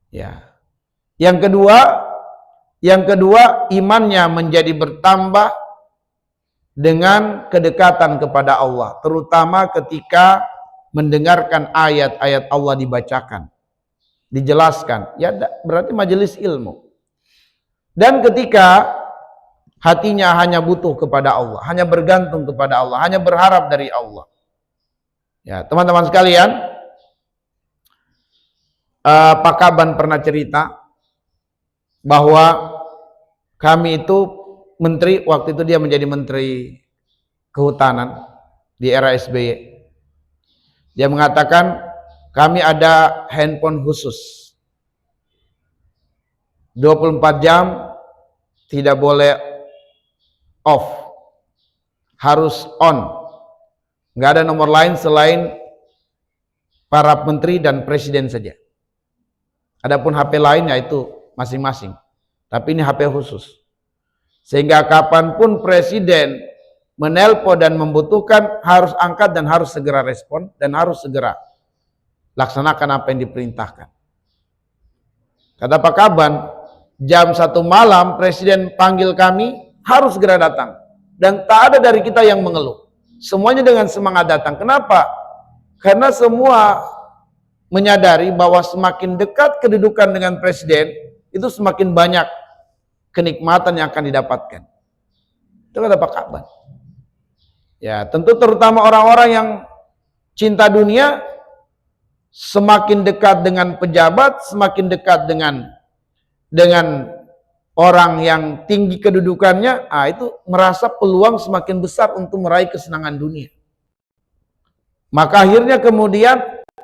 Ya. Yang kedua imannya menjadi bertambah dengan kedekatan kepada Allah, terutama ketika mendengarkan ayat-ayat Allah dibacakan, dijelaskan. Ya, berarti majelis ilmu. Dan ketika hatinya hanya butuh kepada Allah, hanya bergantung kepada Allah, hanya berharap dari Allah. Ya, teman-teman sekalian, Pak Kaban pernah cerita bahwa kami itu menteri, waktu itu dia menjadi menteri kehutanan di era SBY. Dia mengatakan kami ada handphone khusus 24 jam, tidak boleh off, harus on. Nggak ada nomor lain selain para menteri dan presiden saja. Adapun HP lainnya itu masing-masing. Tapi ini HP khusus. Sehingga kapanpun presiden menelpon dan membutuhkan, harus angkat dan harus segera respon dan harus segera laksanakan apa yang diperintahkan. Kata Pak Kaban, jam 1 malam presiden panggil kami, harus segera datang. Dan tak ada dari kita yang mengeluh. Semuanya dengan semangat datang. Kenapa? Karena semua menyadari bahwa semakin dekat kedudukan dengan presiden, itu semakin banyak kenikmatan yang akan didapatkan. Itu kata Pak Kaban. Ya, tentu terutama orang-orang yang cinta dunia, semakin dekat dengan pejabat, semakin dekat dengan orang yang tinggi kedudukannya, itu merasa peluang semakin besar untuk meraih kesenangan dunia. Maka akhirnya kemudian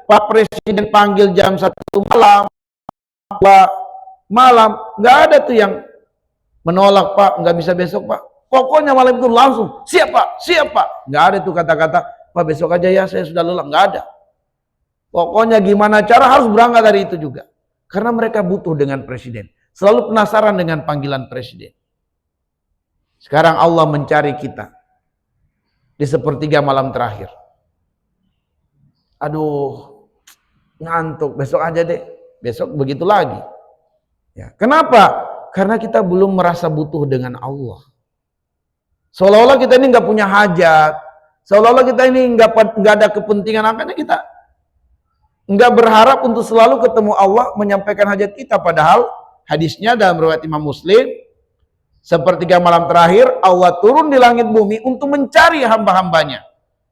Pak Presiden panggil jam 1 malam, nggak ada tuh yang menolak, Pak, nggak bisa besok, Pak. Pokoknya malam itu langsung, siap Pak. Nggak ada tuh kata-kata, Pak besok aja ya, saya sudah lelah, nggak ada. Pokoknya gimana cara harus berangkat dari itu juga. Karena mereka butuh dengan presiden. Selalu penasaran dengan panggilan presiden. Sekarang Allah mencari kita di sepertiga malam terakhir. Aduh, ngantuk, besok aja deh. Besok begitu lagi. Ya, kenapa? Karena kita belum merasa butuh dengan Allah. Seolah-olah kita ini nggak punya hajat. Seolah-olah kita ini nggak ada kepentingan. Makanya kita nggak berharap untuk selalu ketemu Allah menyampaikan hajat kita. Padahal hadisnya dalam riwayat Imam Muslim, sepertiga malam terakhir Allah turun di langit bumi untuk mencari hamba-hambanya.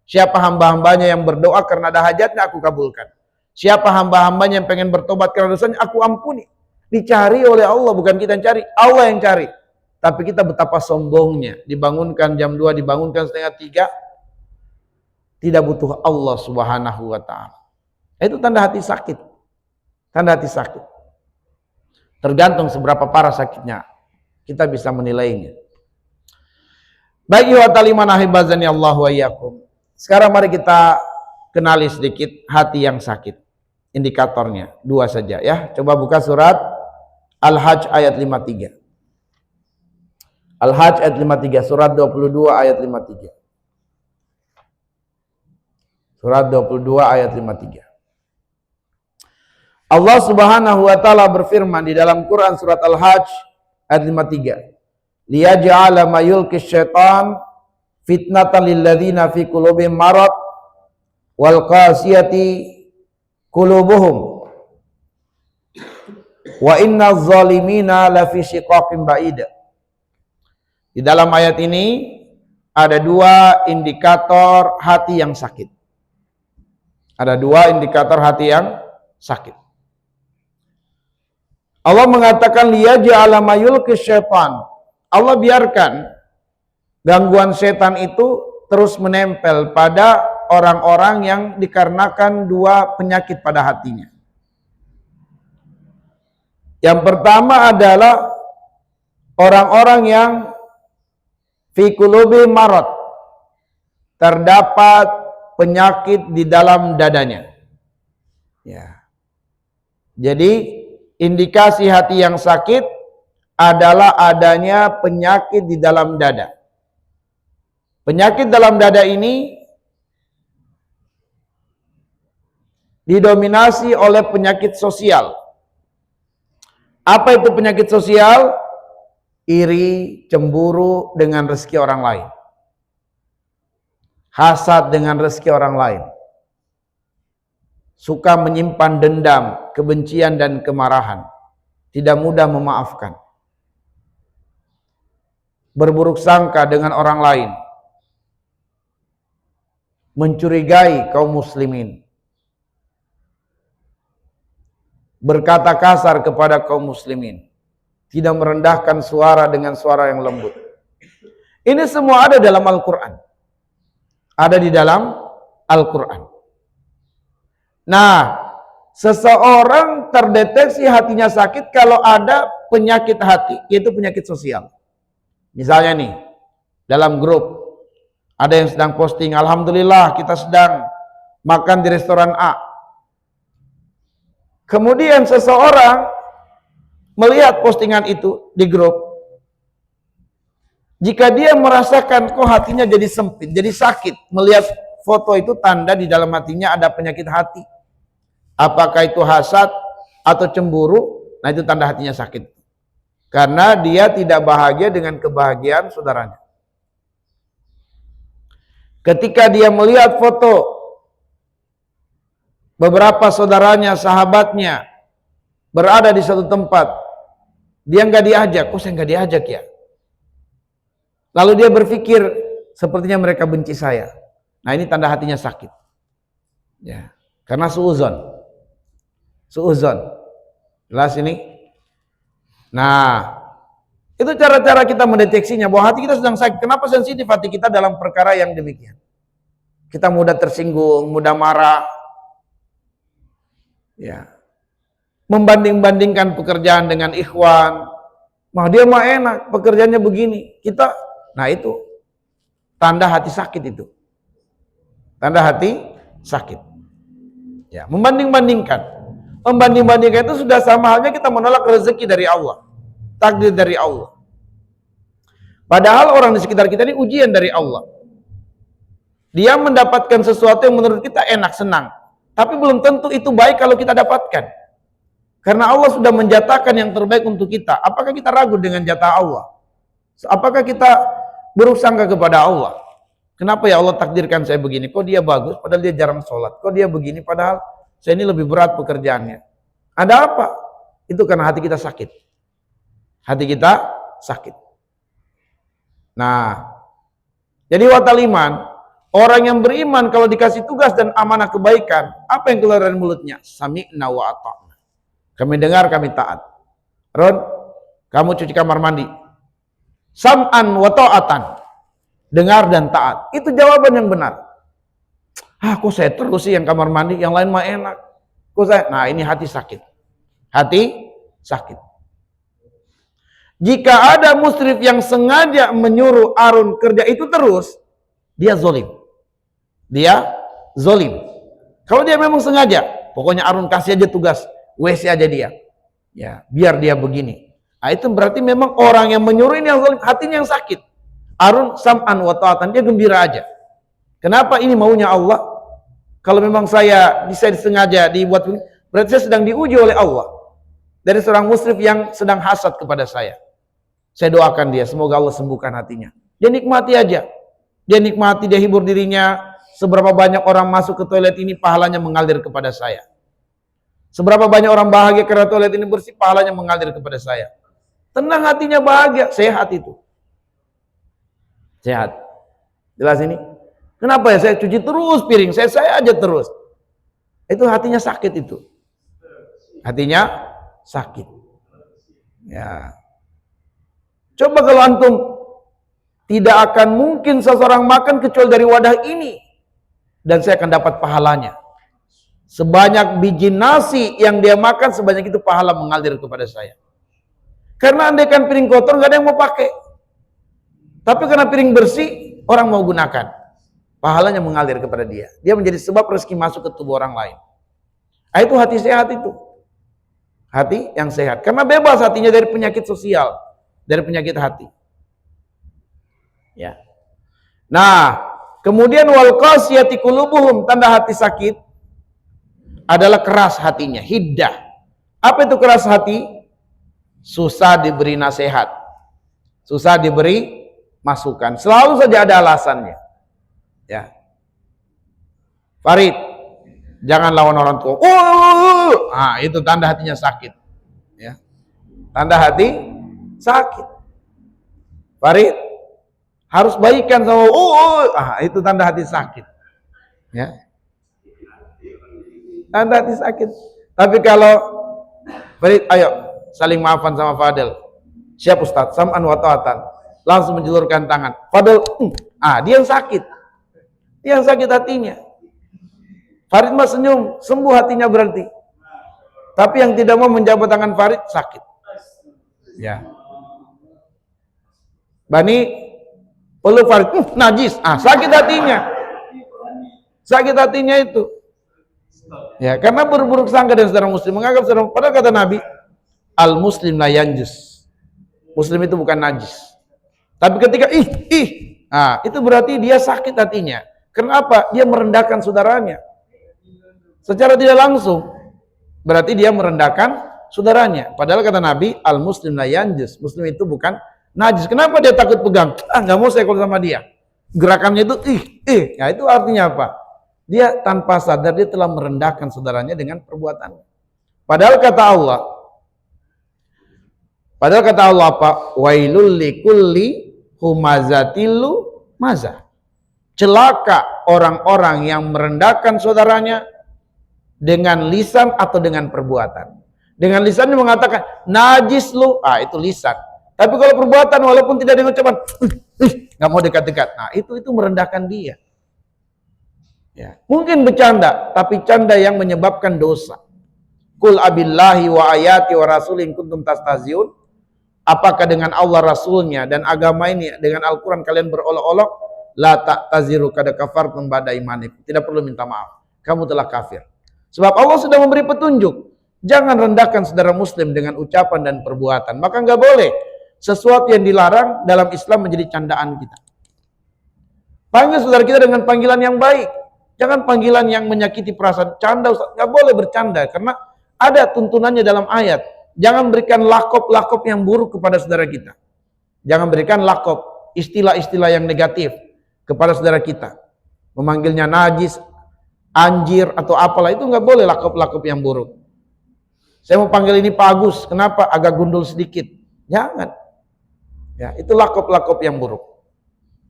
Siapa hamba-hambanya yang berdoa karena ada hajatnya, aku kabulkan. Siapa hamba-hambanya yang pengen bertobat karena dosanya, aku ampuni. Dicari oleh Allah, bukan kita yang cari, Allah yang cari. Tapi kita betapa sombongnya, dibangunkan jam 2, dibangunkan setengah 3, tidak butuh Allah Subhanahu wa ta'ala. Itu tanda hati sakit. Tanda hati sakit. Tergantung seberapa parah sakitnya, kita bisa menilainya. Baik, wa ta'liman ahibazani Allah wa iyyakum. Sekarang mari kita kenali sedikit hati yang sakit. Indikatornya 2 saja ya. Coba buka surat Al-Hajj ayat 53. Al-Hajj ayat 53, surat 22 ayat 53. Surat 22 ayat 53. Allah Subhanahu wa taala berfirman di dalam Quran surat Al-Hajj ayat 53. Liyaj'ala ma yulqis syaitan fitnatan lil ladzina fi qulubihim marad wal qasiyati qulubuhum wa innaz zalimina lafi shiqaqin ba'id. Di dalam ayat ini ada 2 indikator hati yang sakit. Ada 2 indikator hati yang sakit. Allah mengatakan liyaj'ala ma yulqis syaitan. Allah biarkan gangguan setan itu terus menempel pada orang-orang yang dikarenakan 2 penyakit pada hatinya. Yang pertama adalah orang-orang yang fi qulubi marad, terdapat penyakit di dalam dadanya. Ya. Jadi indikasi hati yang sakit adalah adanya penyakit di dalam dada. Penyakit dalam dada ini didominasi oleh penyakit sosial. Apa itu penyakit sosial? Iri, cemburu dengan rezeki orang lain. Hasad dengan rezeki orang lain. Suka menyimpan dendam, kebencian dan kemarahan. Tidak mudah memaafkan. Berburuk sangka dengan orang lain. Mencurigai kaum muslimin. Berkata kasar kepada kaum muslimin. Tidak merendahkan suara dengan suara yang lembut. Ini semua ada dalam Al-Quran. Ada di dalam Al-Quran. Nah, seseorang terdeteksi hatinya sakit kalau ada penyakit hati, yaitu penyakit sosial. Misalnya nih, dalam grup, ada yang sedang posting, alhamdulillah kita sedang makan di restoran A. Kemudian seseorang melihat postingan itu di grup, jika dia merasakan kok hatinya jadi sempit, jadi sakit, melihat foto itu tanda di dalam hatinya ada penyakit hati. Apakah itu hasad atau cemburu? Nah itu tanda hatinya sakit. Karena dia tidak bahagia dengan kebahagiaan saudaranya. Ketika dia melihat foto beberapa saudaranya, sahabatnya berada di satu tempat, dia nggak diajak, kok saya nggak diajak ya? Lalu dia berpikir, sepertinya mereka benci saya. Nah ini tanda hatinya sakit. Ya, karena suuzon. Suuzon. Jelas ini? Nah, itu cara-cara kita mendeteksinya bahwa hati kita sedang sakit. Kenapa sensitif hati kita dalam perkara yang demikian? Kita mudah tersinggung, mudah marah. Ya. Membanding-bandingkan pekerjaan dengan ikhwan. Mah dia mah enak, pekerjaannya begini. Nah itu tanda hati sakit itu. Tanda hati sakit. Ya, membanding-bandingkan. Membanding-bandingkan itu sudah sama halnya kita menolak rezeki dari Allah. Takdir dari Allah. Padahal orang di sekitar kita ini ujian dari Allah. Dia mendapatkan sesuatu yang menurut kita enak, senang. Tapi belum tentu itu baik kalau kita dapatkan. Karena Allah sudah menjatahkan yang terbaik untuk kita. Apakah kita ragu dengan jatah Allah? Apakah kita buruk sangka kepada Allah? Kenapa ya Allah takdirkan saya begini? Kok dia bagus padahal dia jarang sholat? Kok dia begini padahal saya ini lebih berat pekerjaannya? Ada apa? Itu karena hati kita sakit. Hati kita sakit. Nah, jadi watal iman, orang yang beriman kalau dikasih tugas dan amanah kebaikan, apa yang keluar dari mulutnya? Sami'na wa ata'na. Kami dengar, kami taat. Ron, kamu cuci kamar mandi. Sam'an wa ta'atan. Dengar dan taat. Itu jawaban yang benar. Kok saya terus sih yang kamar mandi, yang lain mah enak. Nah ini hati sakit. Hati sakit. Jika ada musrif yang sengaja menyuruh Arun kerja itu terus, dia zolim. Dia zolim. Kalau dia memang sengaja, pokoknya Arun kasih aja tugas, WC aja dia. Ya, biar dia begini. Nah, itu berarti memang orang yang menyuruh ini yang zolim, hatinya yang sakit. Arun sam'an wa ta'atan, dia gembira aja. Kenapa ini maunya Allah? Kalau memang saya disengaja dibuat begini, berarti saya sedang diuji oleh Allah. Dari seorang musrif yang sedang hasad kepada saya. Saya doakan dia, semoga Allah sembuhkan hatinya. Dia nikmati aja. Dia nikmati, dia hibur dirinya. Seberapa banyak orang masuk ke toilet ini, pahalanya mengalir kepada saya. Seberapa banyak orang bahagia karena toilet ini bersih, pahalanya mengalir kepada saya. Tenang hatinya, bahagia, sehat itu. Sehat. Jelas ini? Kenapa ya saya cuci terus piring, saya aja terus. Itu hatinya sakit itu. Hatinya sakit. Ya. Coba kalau antum tidak akan mungkin seseorang makan kecuali dari wadah ini dan saya akan dapat pahalanya. Sebanyak biji nasi yang dia makan, sebanyak itu pahala mengalir kepada saya. Karena andaikan piring kotor nggak ada yang mau pakai. Tapi karena piring bersih, orang mau gunakan. Pahalanya mengalir kepada dia. Dia menjadi sebab rezeki masuk ke tubuh orang lain. Nah, itu hati sehat itu. Hati yang sehat. Karena bebas hatinya dari penyakit sosial. Dari penyakit hati. Ya. Nah, kemudian wal qasiyati qulubuhum, tanda hati sakit adalah keras hatinya, hiddah. Apa itu keras hati? Susah diberi nasihat. Susah diberi masukan. Selalu saja ada alasannya. Ya. Farid, jangan lawan orang tua. Nah, itu tanda hatinya sakit. Ya. Tanda hati sakit. Farid, harus baikan sama itu tanda hati sakit. Ya. Tanda hati sakit. Tapi kalau Farid, ayo saling maafan sama Fadel. Siap Ustaz, sam'an wa ta'atan. Langsung menjulurkan tangan. Fadel, dia yang sakit. Dia yang sakit hatinya. Farid mah senyum, sembuh hatinya berarti. Tapi yang tidak mau menjabat tangan Farid sakit. Ya. Bani peluk Farid, najis. Sakit hatinya. Sakit hatinya itu. Ya, karena berburuk sangka dengan saudara muslim, menganggap saudara, padahal kata Nabi, al muslim la yanjus. Muslim itu bukan najis. Tapi ketika nah, itu berarti dia sakit hatinya. Kenapa? Dia merendahkan saudaranya. Secara tidak langsung. Berarti dia merendahkan saudaranya. Padahal kata Nabi, al muslim la yanjus. Muslim itu bukan najis. Kenapa dia takut pegang? Nggak mau saya kalau sama dia. Gerakannya itu Nah, itu artinya apa? Dia tanpa sadar dia telah merendahkan saudaranya dengan perbuatannya. Padahal kata Allah apa? Wailul likulli humazatilu mazah. Celaka orang-orang yang merendahkan saudaranya dengan lisan atau dengan perbuatan. Dengan lisan dia mengatakan najis lu, itu lisan. Tapi kalau perbuatan walaupun tidak dengan ucapan, nggak mau dekat-dekat. Nah, itu merendahkan dia. Ya, mungkin bercanda, tapi canda yang menyebabkan dosa. Qul abillahi wa ayati wa rasulin kuntum tastaziun. Apakah dengan Allah Rasulnya dan agama ini, dengan Al-Quran kalian berolok-olok? La ta'taziru kada kafartum ba'da imanikum. Tidak perlu minta maaf, kamu telah kafir. Sebab Allah sudah memberi petunjuk. Jangan rendahkan saudara muslim dengan ucapan dan perbuatan. Maka nggak boleh sesuatu yang dilarang dalam Islam menjadi candaan kita. Panggil saudara kita dengan panggilan yang baik. Jangan panggilan yang menyakiti perasaan. Canda, Ustaz. Nggak boleh bercanda karena ada tuntunannya dalam ayat. Jangan berikan lakop-lakop yang buruk kepada saudara kita. Jangan berikan lakop, istilah-istilah yang negatif kepada saudara kita. Memanggilnya najis, anjir, atau apalah. Itu nggak boleh lakop-lakop yang buruk. Saya mau panggil ini Pak Agus, kenapa? Agak gundul sedikit. Jangan. Ya, itu lakop-lakop yang buruk.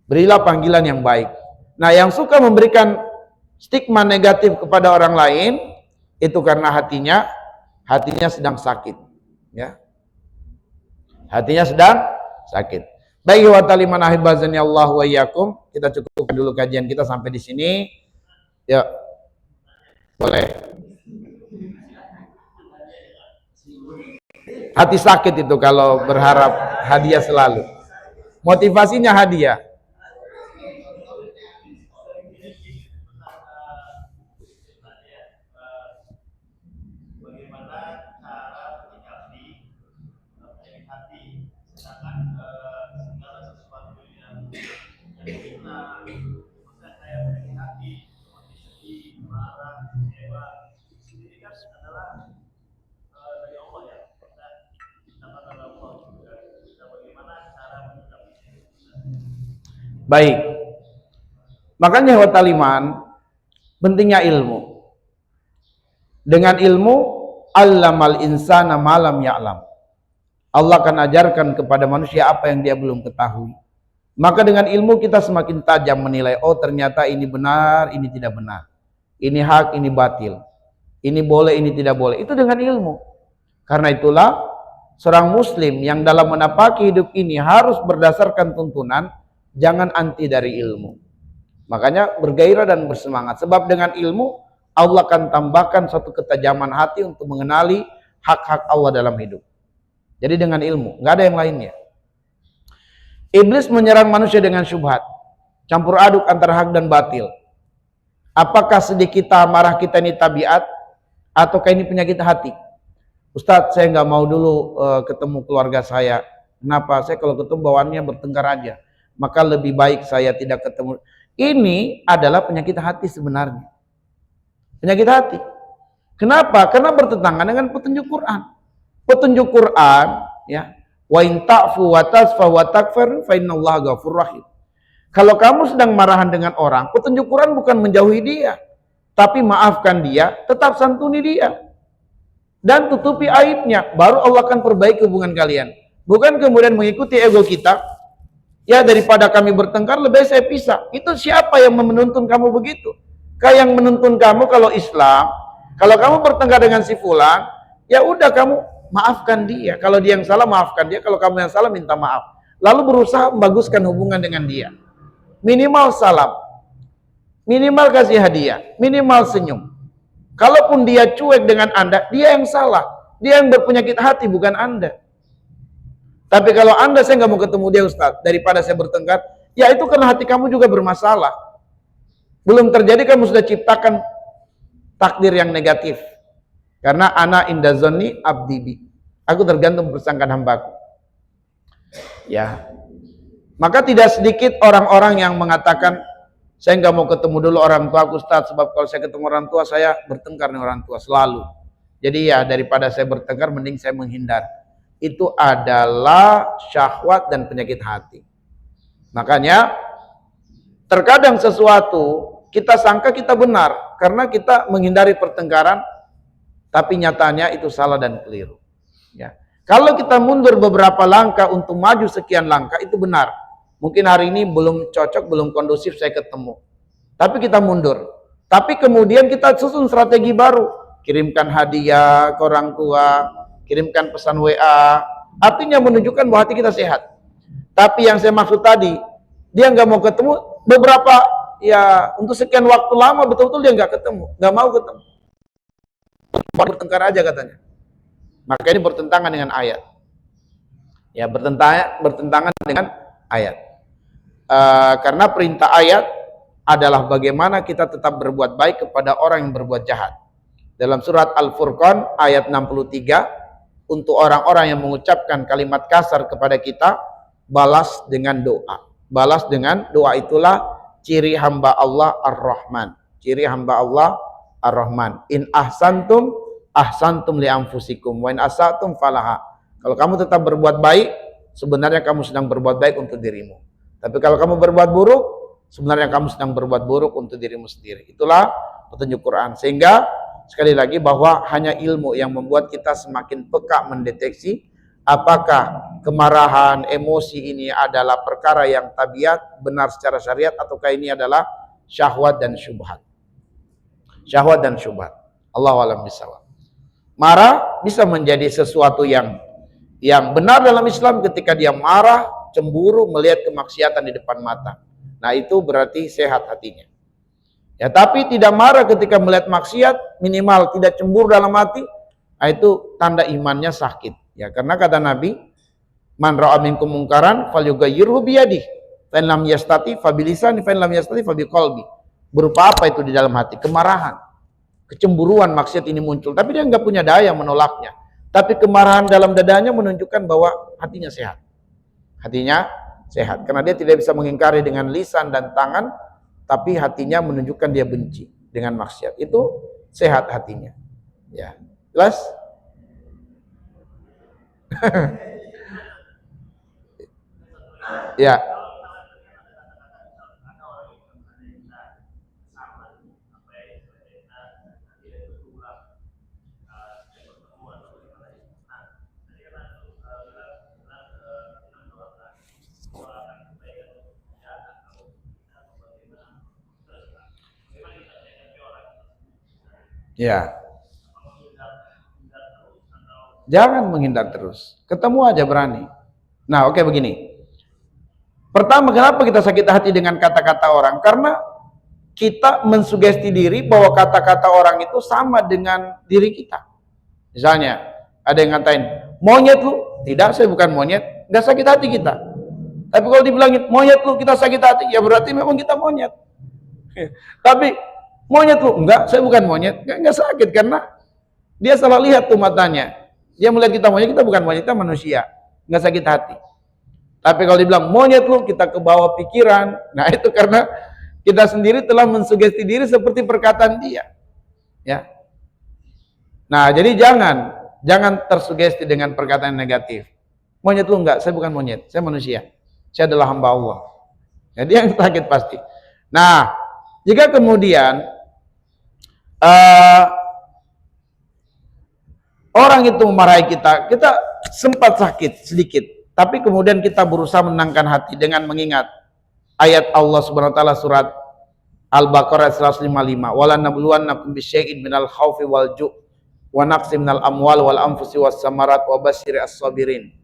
Berilah panggilan yang baik. Nah, yang suka memberikan stigma negatif kepada orang lain, itu karena hatinya sedang sakit. Ya, hatinya sedang sakit. Baik wa taliman ahibazani Allah wa iyyakum. Kita cukupkan dulu kajian kita sampai di sini. Ya, boleh. Hati sakit itu kalau berharap hadiah selalu. Motivasinya hadiah. Baik. Makanya wa taliman pentingnya ilmu. Dengan ilmu allamal insana malam ya'lam. Allah akan ajarkan kepada manusia apa yang dia belum ketahui. Maka dengan ilmu kita semakin tajam menilai, oh ternyata ini benar, ini tidak benar. Ini hak, ini batil. Ini boleh, ini tidak boleh. Itu dengan ilmu. Karena itulah seorang muslim yang dalam menapaki hidup ini harus berdasarkan tuntunan, jangan anti dari ilmu. Makanya bergairah dan bersemangat. Sebab dengan ilmu Allah akan tambahkan suatu ketajaman hati untuk mengenali hak-hak Allah dalam hidup. Jadi dengan ilmu, nggak ada yang lainnya. Iblis menyerang manusia dengan syubhat, campur aduk antara hak dan batil. Apakah sedikit marah kita ini tabiat, ataukah ini penyakit hati? Ustadz, saya nggak mau dulu ketemu keluarga saya. Kenapa? Saya kalau ketemu bawaannya bertengkar aja. Maka lebih baik saya tidak ketemu. Ini adalah penyakit hati sebenarnya. Penyakit hati. Kenapa? Karena bertentangan dengan petunjuk Quran. Petunjuk Quran, ya, wa in ta'fu wa tasfa wa takfir fa innallaha ghafurur rahim. Kalau kamu sedang marahan dengan orang, petunjuk Quran bukan menjauhi dia, tapi maafkan dia, tetap santuni dia. Dan tutupi aibnya, baru Allah akan perbaiki hubungan kalian. Bukan kemudian mengikuti ego kita, ya daripada kami bertengkar lebih saya pisah. Itu siapa yang menuntun kamu begitu? Kayak yang menuntun kamu kalau Islam, kalau kamu bertengkar dengan si fulan, ya udah kamu maafkan dia. Kalau dia yang salah maafkan dia, kalau kamu yang salah minta maaf. Lalu berusaha membaguskan hubungan dengan dia. Minimal salam, minimal kasih hadiah, minimal senyum. Kalaupun dia cuek dengan Anda, dia yang salah. Dia yang berpenyakit hati, bukan Anda. Tapi kalau Anda, saya nggak mau ketemu dia Ustaz, daripada saya bertengkar, ya itu karena hati kamu juga bermasalah. Belum terjadi, kamu sudah ciptakan takdir yang negatif. Karena ana inda zonni abdibi. Aku tergantung persangkaan hambaku. Ya. Maka tidak sedikit orang-orang yang mengatakan, saya nggak mau ketemu dulu orang tua aku Ustaz, sebab kalau saya ketemu orang tua saya bertengkar dengan orang tua selalu. Jadi ya daripada saya bertengkar mending saya menghindar. Itu adalah syahwat dan penyakit hati. Makanya terkadang sesuatu kita sangka kita benar karena kita menghindari pertengkaran, tapi nyatanya itu salah dan keliru. Ya. Kalau kita mundur beberapa langkah untuk maju sekian langkah itu benar. Mungkin hari ini belum cocok, belum kondusif saya ketemu. Tapi kita mundur. Tapi kemudian kita susun strategi baru. Kirimkan hadiah ke orang tua, kirimkan pesan WA. Artinya menunjukkan bahwa hati kita sehat. Tapi yang saya maksud tadi, dia nggak mau ketemu, beberapa ya untuk sekian waktu lama betul-betul dia nggak ketemu, nggak mau ketemu. Bertengkar aja katanya. Maka ini bertentangan dengan ayat. Ya bertentangan dengan ayat. Karena perintah ayat adalah bagaimana kita tetap berbuat baik kepada orang yang berbuat jahat. Dalam surat Al-Furqan ayat 63, untuk orang-orang yang mengucapkan kalimat kasar kepada kita, balas dengan doa. Balas dengan doa, itulah ciri hamba Allah Ar-Rahman. Ciri hamba Allah Ar-Rahman. In ahsantum ahsantum li anfusikum wa in asatum falaha. Kalau kamu tetap berbuat baik, sebenarnya kamu sedang berbuat baik untuk dirimu. Tapi kalau kamu berbuat buruk, sebenarnya kamu sedang berbuat buruk untuk dirimu sendiri. Itulah petunjuk Quran. Sehingga sekali lagi bahwa hanya ilmu yang membuat kita semakin peka mendeteksi apakah kemarahan, emosi ini adalah perkara yang tabiat, benar secara syariat, ataukah ini adalah syahwat dan syubhat. Syahwat dan syubhat. Allahu a'lam bishawab. Marah bisa menjadi sesuatu yang benar dalam Islam ketika dia marah, cemburu, melihat kemaksiatan di depan mata. Nah itu berarti sehat hatinya. Ya tapi tidak marah ketika melihat maksiat, minimal tidak cemburu dalam hati, nah, itu tanda imannya sakit. Ya karena kata Nabi, man ra'a minkum mungkaran falyughayyirhu biyadihi, fa in lam yastati fa bilisani, fa in lam yastati fa biqalbi. Berupa apa itu di dalam hati? Kemarahan, kecemburuan, maksiat ini muncul, tapi dia nggak punya daya menolaknya. Tapi kemarahan dalam dadanya menunjukkan bahwa hatinya sehat. Hatinya sehat karena dia tidak bisa mengingkari dengan lisan dan tangan, tapi hatinya menunjukkan dia benci dengan maksiat. Itu sehat hatinya. Ya, jelas? Ya. Ya. Jangan menghindar terus. Ketemu aja berani. Nah, oke begini. Pertama, kenapa kita sakit hati dengan kata-kata orang? Karena kita mensugesti diri bahwa kata-kata orang itu sama dengan diri kita. Misalnya, ada yang ngatain, monyet lu. Tidak, saya bukan monyet. Nggak sakit hati kita. Tapi kalau dibilangin, monyet lu, kita sakit hati. Ya berarti memang kita monyet. Tapi, monyet lu. Enggak, saya bukan monyet. Nggak sakit, karena dia salah lihat tuh matanya. Dia melihat kita monyet, kita bukan monyet, kita manusia. Nggak sakit hati. Tapi kalau dibilang monyet lu, kita ke bawah pikiran. Nah itu karena kita sendiri telah mensugesti diri seperti perkataan dia. Ya. Nah jadi jangan tersugesti dengan perkataan negatif. Monyet lu enggak, saya bukan monyet, saya manusia. Saya adalah hamba Allah. Jadi yang sakit pasti. Nah jika kemudian orang itu memarahi kita, kita sempat sakit sedikit. Tapi kemudian kita berusaha menenangkan hati dengan mengingat ayat Allah Subhanahu wa taala surat Al-Baqarah 155. Wala nabluwannakum bisyai'in minal khaufi wal ju' wa naqsim minal amwal wal anfusi was samarat wa basyiri as-sabirin.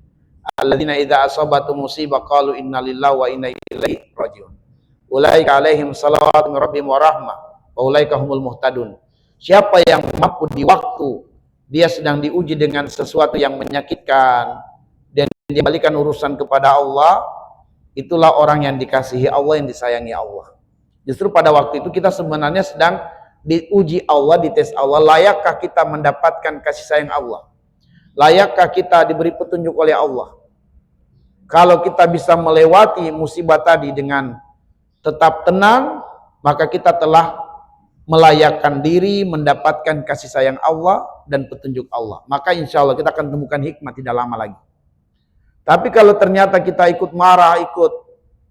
Alladzina idza asabatum musibah qalu inna lillahi wa inna ilaihi raji'un. Ulaika alaihim salawatu min rabbihim wa rahmah wa ulaika humul muhtadun. Siapa yang mampu di waktu dia sedang diuji dengan sesuatu yang menyakitkan dan dia balikan urusan kepada Allah, itulah orang yang dikasihi Allah, yang disayangi Allah. Justru pada waktu itu kita sebenarnya sedang diuji Allah, dites Allah, layakkah kita mendapatkan kasih sayang Allah? Layakkah kita diberi petunjuk oleh Allah? Kalau kita bisa melewati musibah tadi dengan tetap tenang, maka kita telah melayakkan diri mendapatkan kasih sayang Allah dan petunjuk Allah. Maka insya Allah kita akan temukan hikmah tidak lama lagi. Tapi kalau ternyata kita ikut marah,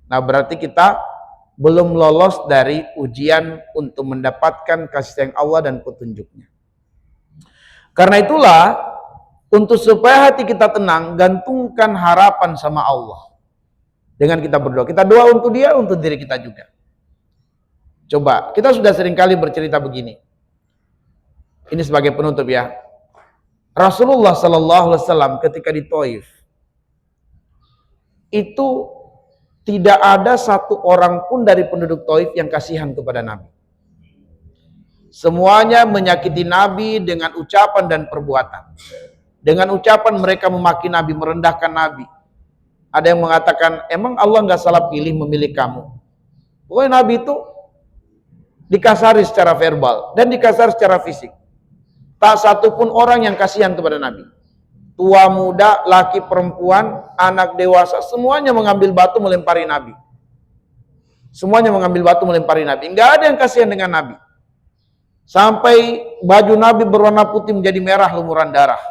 nah berarti kita belum lolos dari ujian untuk mendapatkan kasih sayang Allah dan petunjuknya. Karena itulah, untuk supaya hati kita tenang, gantungkan harapan sama Allah. Dengan kita berdoa. Kita doa untuk dia, untuk diri kita juga. Coba, kita sudah seringkali bercerita begini. Ini sebagai penutup ya. Rasulullah SAW ketika di Taif, itu tidak ada satu orang pun dari penduduk Taif yang kasihan kepada Nabi. Semuanya menyakiti Nabi dengan ucapan dan perbuatan. Dengan ucapan mereka memaki Nabi, merendahkan Nabi. Ada yang mengatakan, emang Allah nggak salah pilih memilih kamu? Pokoknya Nabi itu dikasari secara verbal dan dikasari secara fisik. Tak satu pun orang yang kasihan kepada Nabi. Tua, muda, laki, perempuan, anak, dewasa, semuanya mengambil batu melempari Nabi. Semuanya mengambil batu melempari Nabi. Nggak ada yang kasihan dengan Nabi. Sampai baju Nabi berwarna putih menjadi merah lumuran darah.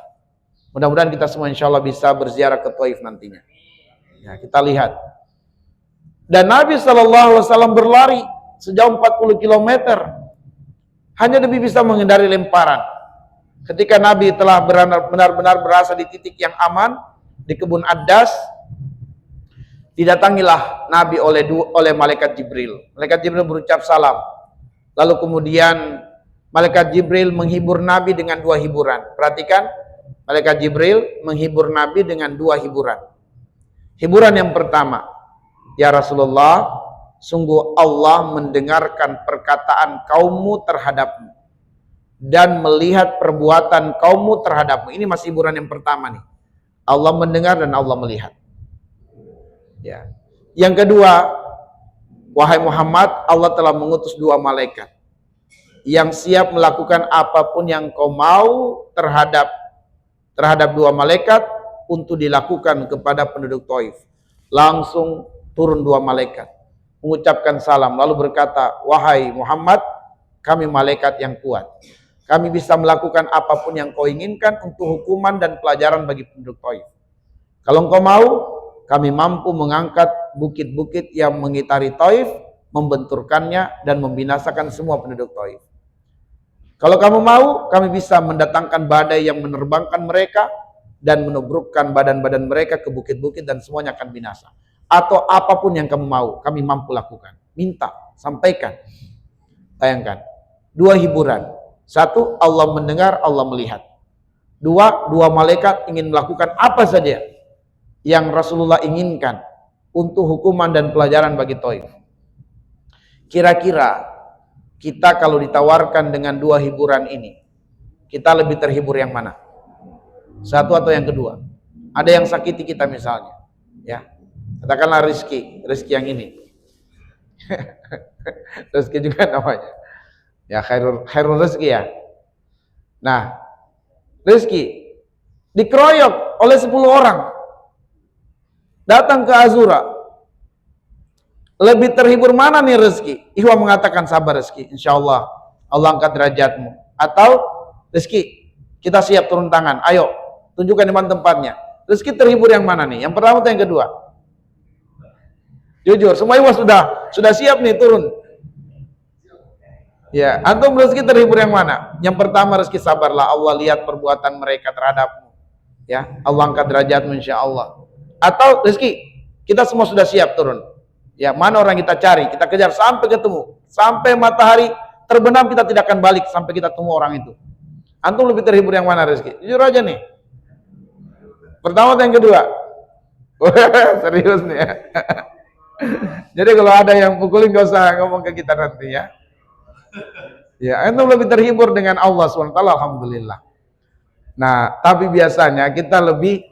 Mudah-mudahan kita semua insya Allah bisa berziarah ke Taif nantinya. Ya, kita lihat. Dan Nabi SAW berlari sejauh 40 km hanya demi bisa menghindari lemparan. Ketika Nabi telah benar-benar berasa di titik yang aman di kebun Addas, didatangilah Nabi oleh malaikat Jibril. Malaikat Jibril berucap salam. Lalu kemudian malaikat Jibril menghibur Nabi dengan dua hiburan. Perhatikan, malaikat Jibril menghibur Nabi dengan dua hiburan. Hiburan yang pertama, ya Rasulullah, sungguh Allah mendengarkan perkataan kaummu terhadapmu dan melihat perbuatan kaummu terhadapmu. Ini masih hiburan yang pertama nih. Allah mendengar dan Allah melihat. Ya. Yang kedua, wahai Muhammad, Allah telah mengutus dua malaikat yang siap melakukan apapun yang kau mau terhadap dua malaikat untuk dilakukan kepada penduduk Taif. Langsung turun dua malaikat, mengucapkan salam, lalu berkata, wahai Muhammad, kami malaikat yang kuat. Kami bisa melakukan apapun yang kau inginkan untuk hukuman dan pelajaran bagi penduduk Taif. Kalau engkau mau, kami mampu mengangkat bukit-bukit yang mengitari Taif, membenturkannya dan membinasakan semua penduduk Taif. Kalau kamu mau, kami bisa mendatangkan badai yang menerbangkan mereka dan menubrukkan badan-badan mereka ke bukit-bukit dan semuanya akan binasa. Atau apapun yang kamu mau, kami mampu lakukan. Minta, sampaikan. Bayangkan, dua hiburan. Satu, Allah mendengar, Allah melihat. Dua malaikat ingin melakukan apa saja yang Rasulullah inginkan untuk hukuman dan pelajaran bagi Taif. Kira-kira kita kalau ditawarkan dengan dua hiburan ini, kita lebih terhibur yang mana? Satu atau yang kedua? Ada yang sakiti kita misalnya, ya. Katakanlah rezeki yang ini. Rezeki juga namanya. Ya, khairul rezeki ya. Nah, rezeki dikeroyok oleh 10 orang. Datang ke Azura. Lebih terhibur mana nih rezeki? Ikhwan mengatakan sabar rezeki, insyaallah Allah angkat derajatmu. Atau rezeki, kita siap turun tangan. Ayo, tunjukkan di mana tempatnya. Rezeki terhibur yang mana nih? Yang pertama atau yang kedua? Jujur, semua ikhwan sudah siap nih turun. Ya, antum rezeki terhibur yang mana? Yang pertama rezeki sabarlah, Allah lihat perbuatan mereka terhadapmu. Ya, Allah angkat derajatmu insyaallah. Atau rezeki, kita semua sudah siap turun. Ya, mana orang kita cari, kita kejar sampai ketemu. Sampai matahari terbenam kita tidak akan balik sampai kita temu orang itu. Antum lebih terhibur yang mana rezeki? Jujur aja nih. Pertama atau yang kedua? Serius nih ya. Jadi kalau ada yang pukulin gak usah ngomong ke kita nanti ya. Ya, antum lebih terhibur dengan Allah SWT, alhamdulillah. Nah, tapi biasanya kita lebih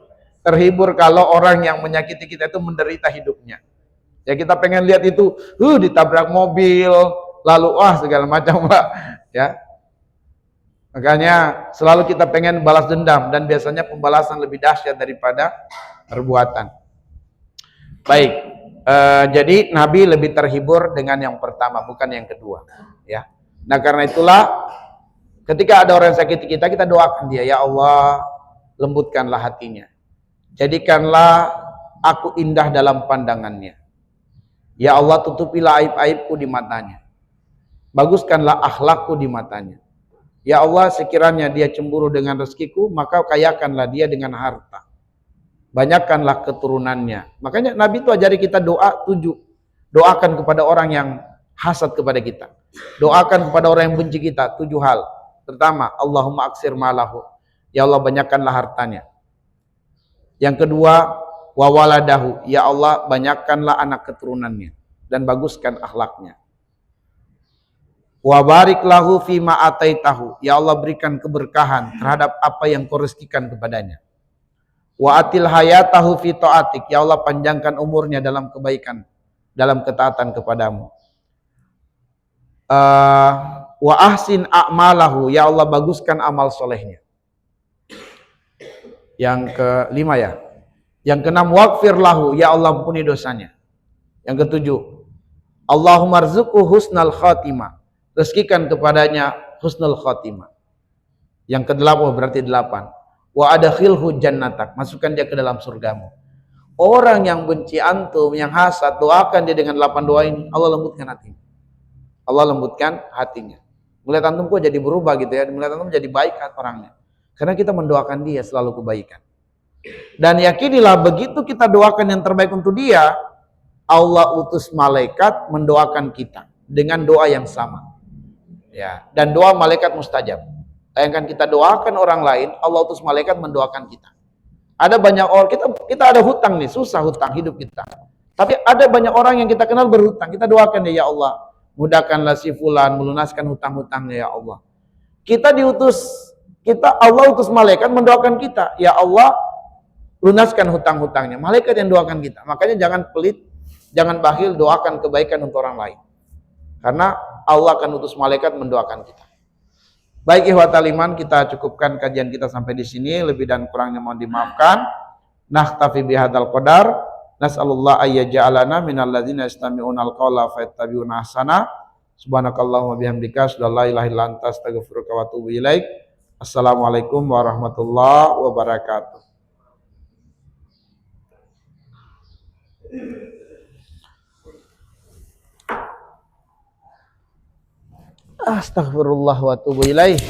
terhibur kalau orang yang menyakiti kita itu menderita hidupnya. Ya, kita pengen lihat itu, ditabrak mobil, lalu segala macam, Pak. Ya. Makanya selalu kita pengen balas dendam dan biasanya pembalasan lebih dahsyat daripada perbuatan. Baik, jadi Nabi lebih terhibur dengan yang pertama, bukan yang kedua. Ya. Nah karena itulah ketika ada orang yang sakiti kita, kita doakan dia, ya Allah, lembutkanlah hatinya. Jadikanlah aku indah dalam pandangannya. Ya Allah, tutupilah aib-aibku di matanya. Baguskanlah akhlakku di matanya. Ya Allah, sekiranya dia cemburu dengan rezekiku, maka kayakanlah dia dengan harta. Banyakkanlah keturunannya. Makanya Nabi itu ajari kita doa 7. Doakan kepada orang yang hasad kepada kita. Doakan kepada orang yang benci kita 7 hal. Pertama, Allahumma aksir malahu. Ya Allah, banyakkanlah hartanya. Yang kedua, wa waladahu. Ya Allah, banyakkanlah anak keturunannya dan baguskan akhlaknya. Wa barik lahu fima ataitahu. Ya Allah, berikan keberkahan terhadap apa yang kau rezekikan kepadanya. Wa atil hayatahu fi ta'atik. Ya Allah, panjangkan umurnya dalam kebaikan, dalam ketaatan kepadamu. Wa ahsin a'malahu. Ya Allah, baguskan amal solehnya. Yang kelima ya. Yang keenam, waghfir lahu. Ya Allah, ampuni dosanya. Yang ketujuh, Allahumma rzuqhu husnal khatimah. Rezekikan kepadanya husnul khatimah. Yang kedelapan berarti 8. Wa adkhilhu jannatak. Masukkan dia ke dalam surgamu. Orang yang benci antum, yang hasad, doakan dia dengan 8 doa ini. Allah lembutkan hatinya. Allah lembutkan hatinya. Melihat antum kok jadi berubah gitu ya. Melihat antum jadi baik orangnya. Karena kita mendoakan dia selalu kebaikan. Dan yakinilah begitu kita doakan yang terbaik untuk dia, Allah utus malaikat mendoakan kita dengan doa yang sama. Ya, dan doa malaikat mustajab. Bayangkan kita doakan orang lain, Allah utus malaikat mendoakan kita. Ada banyak orang, kita ada hutang nih, susah hutang hidup kita. Tapi ada banyak orang yang kita kenal berhutang, kita doakan dia, ya Allah, mudahkanlah si fulan melunaskan hutang-hutangnya, ya Allah. Allah utus malaikat mendoakan kita, ya Allah, lunaskan hutang-hutangnya. Malaikat yang doakan kita. Makanya jangan pelit, jangan bakhil, doakan kebaikan untuk orang lain. Karena Allah akan utus malaikat mendoakan kita. Baik ikhwatal iman, kita cukupkan kajian kita sampai di sini. Lebih dan kurangnya mohon dimaafkan. Nakhtafi bihadzal qadar. Nas'alullah ayyaja'alana minal ladzina yastami'una al-qaula fayattabi'una ahsana. Subhanakallahumma bihamdika asyhadu an la ilaha illa anta astaghfiruka wa atubu ilaik. Assalamualaikum warahmatullahi wabarakatuh. Astagfirullah wa atubu ilaih.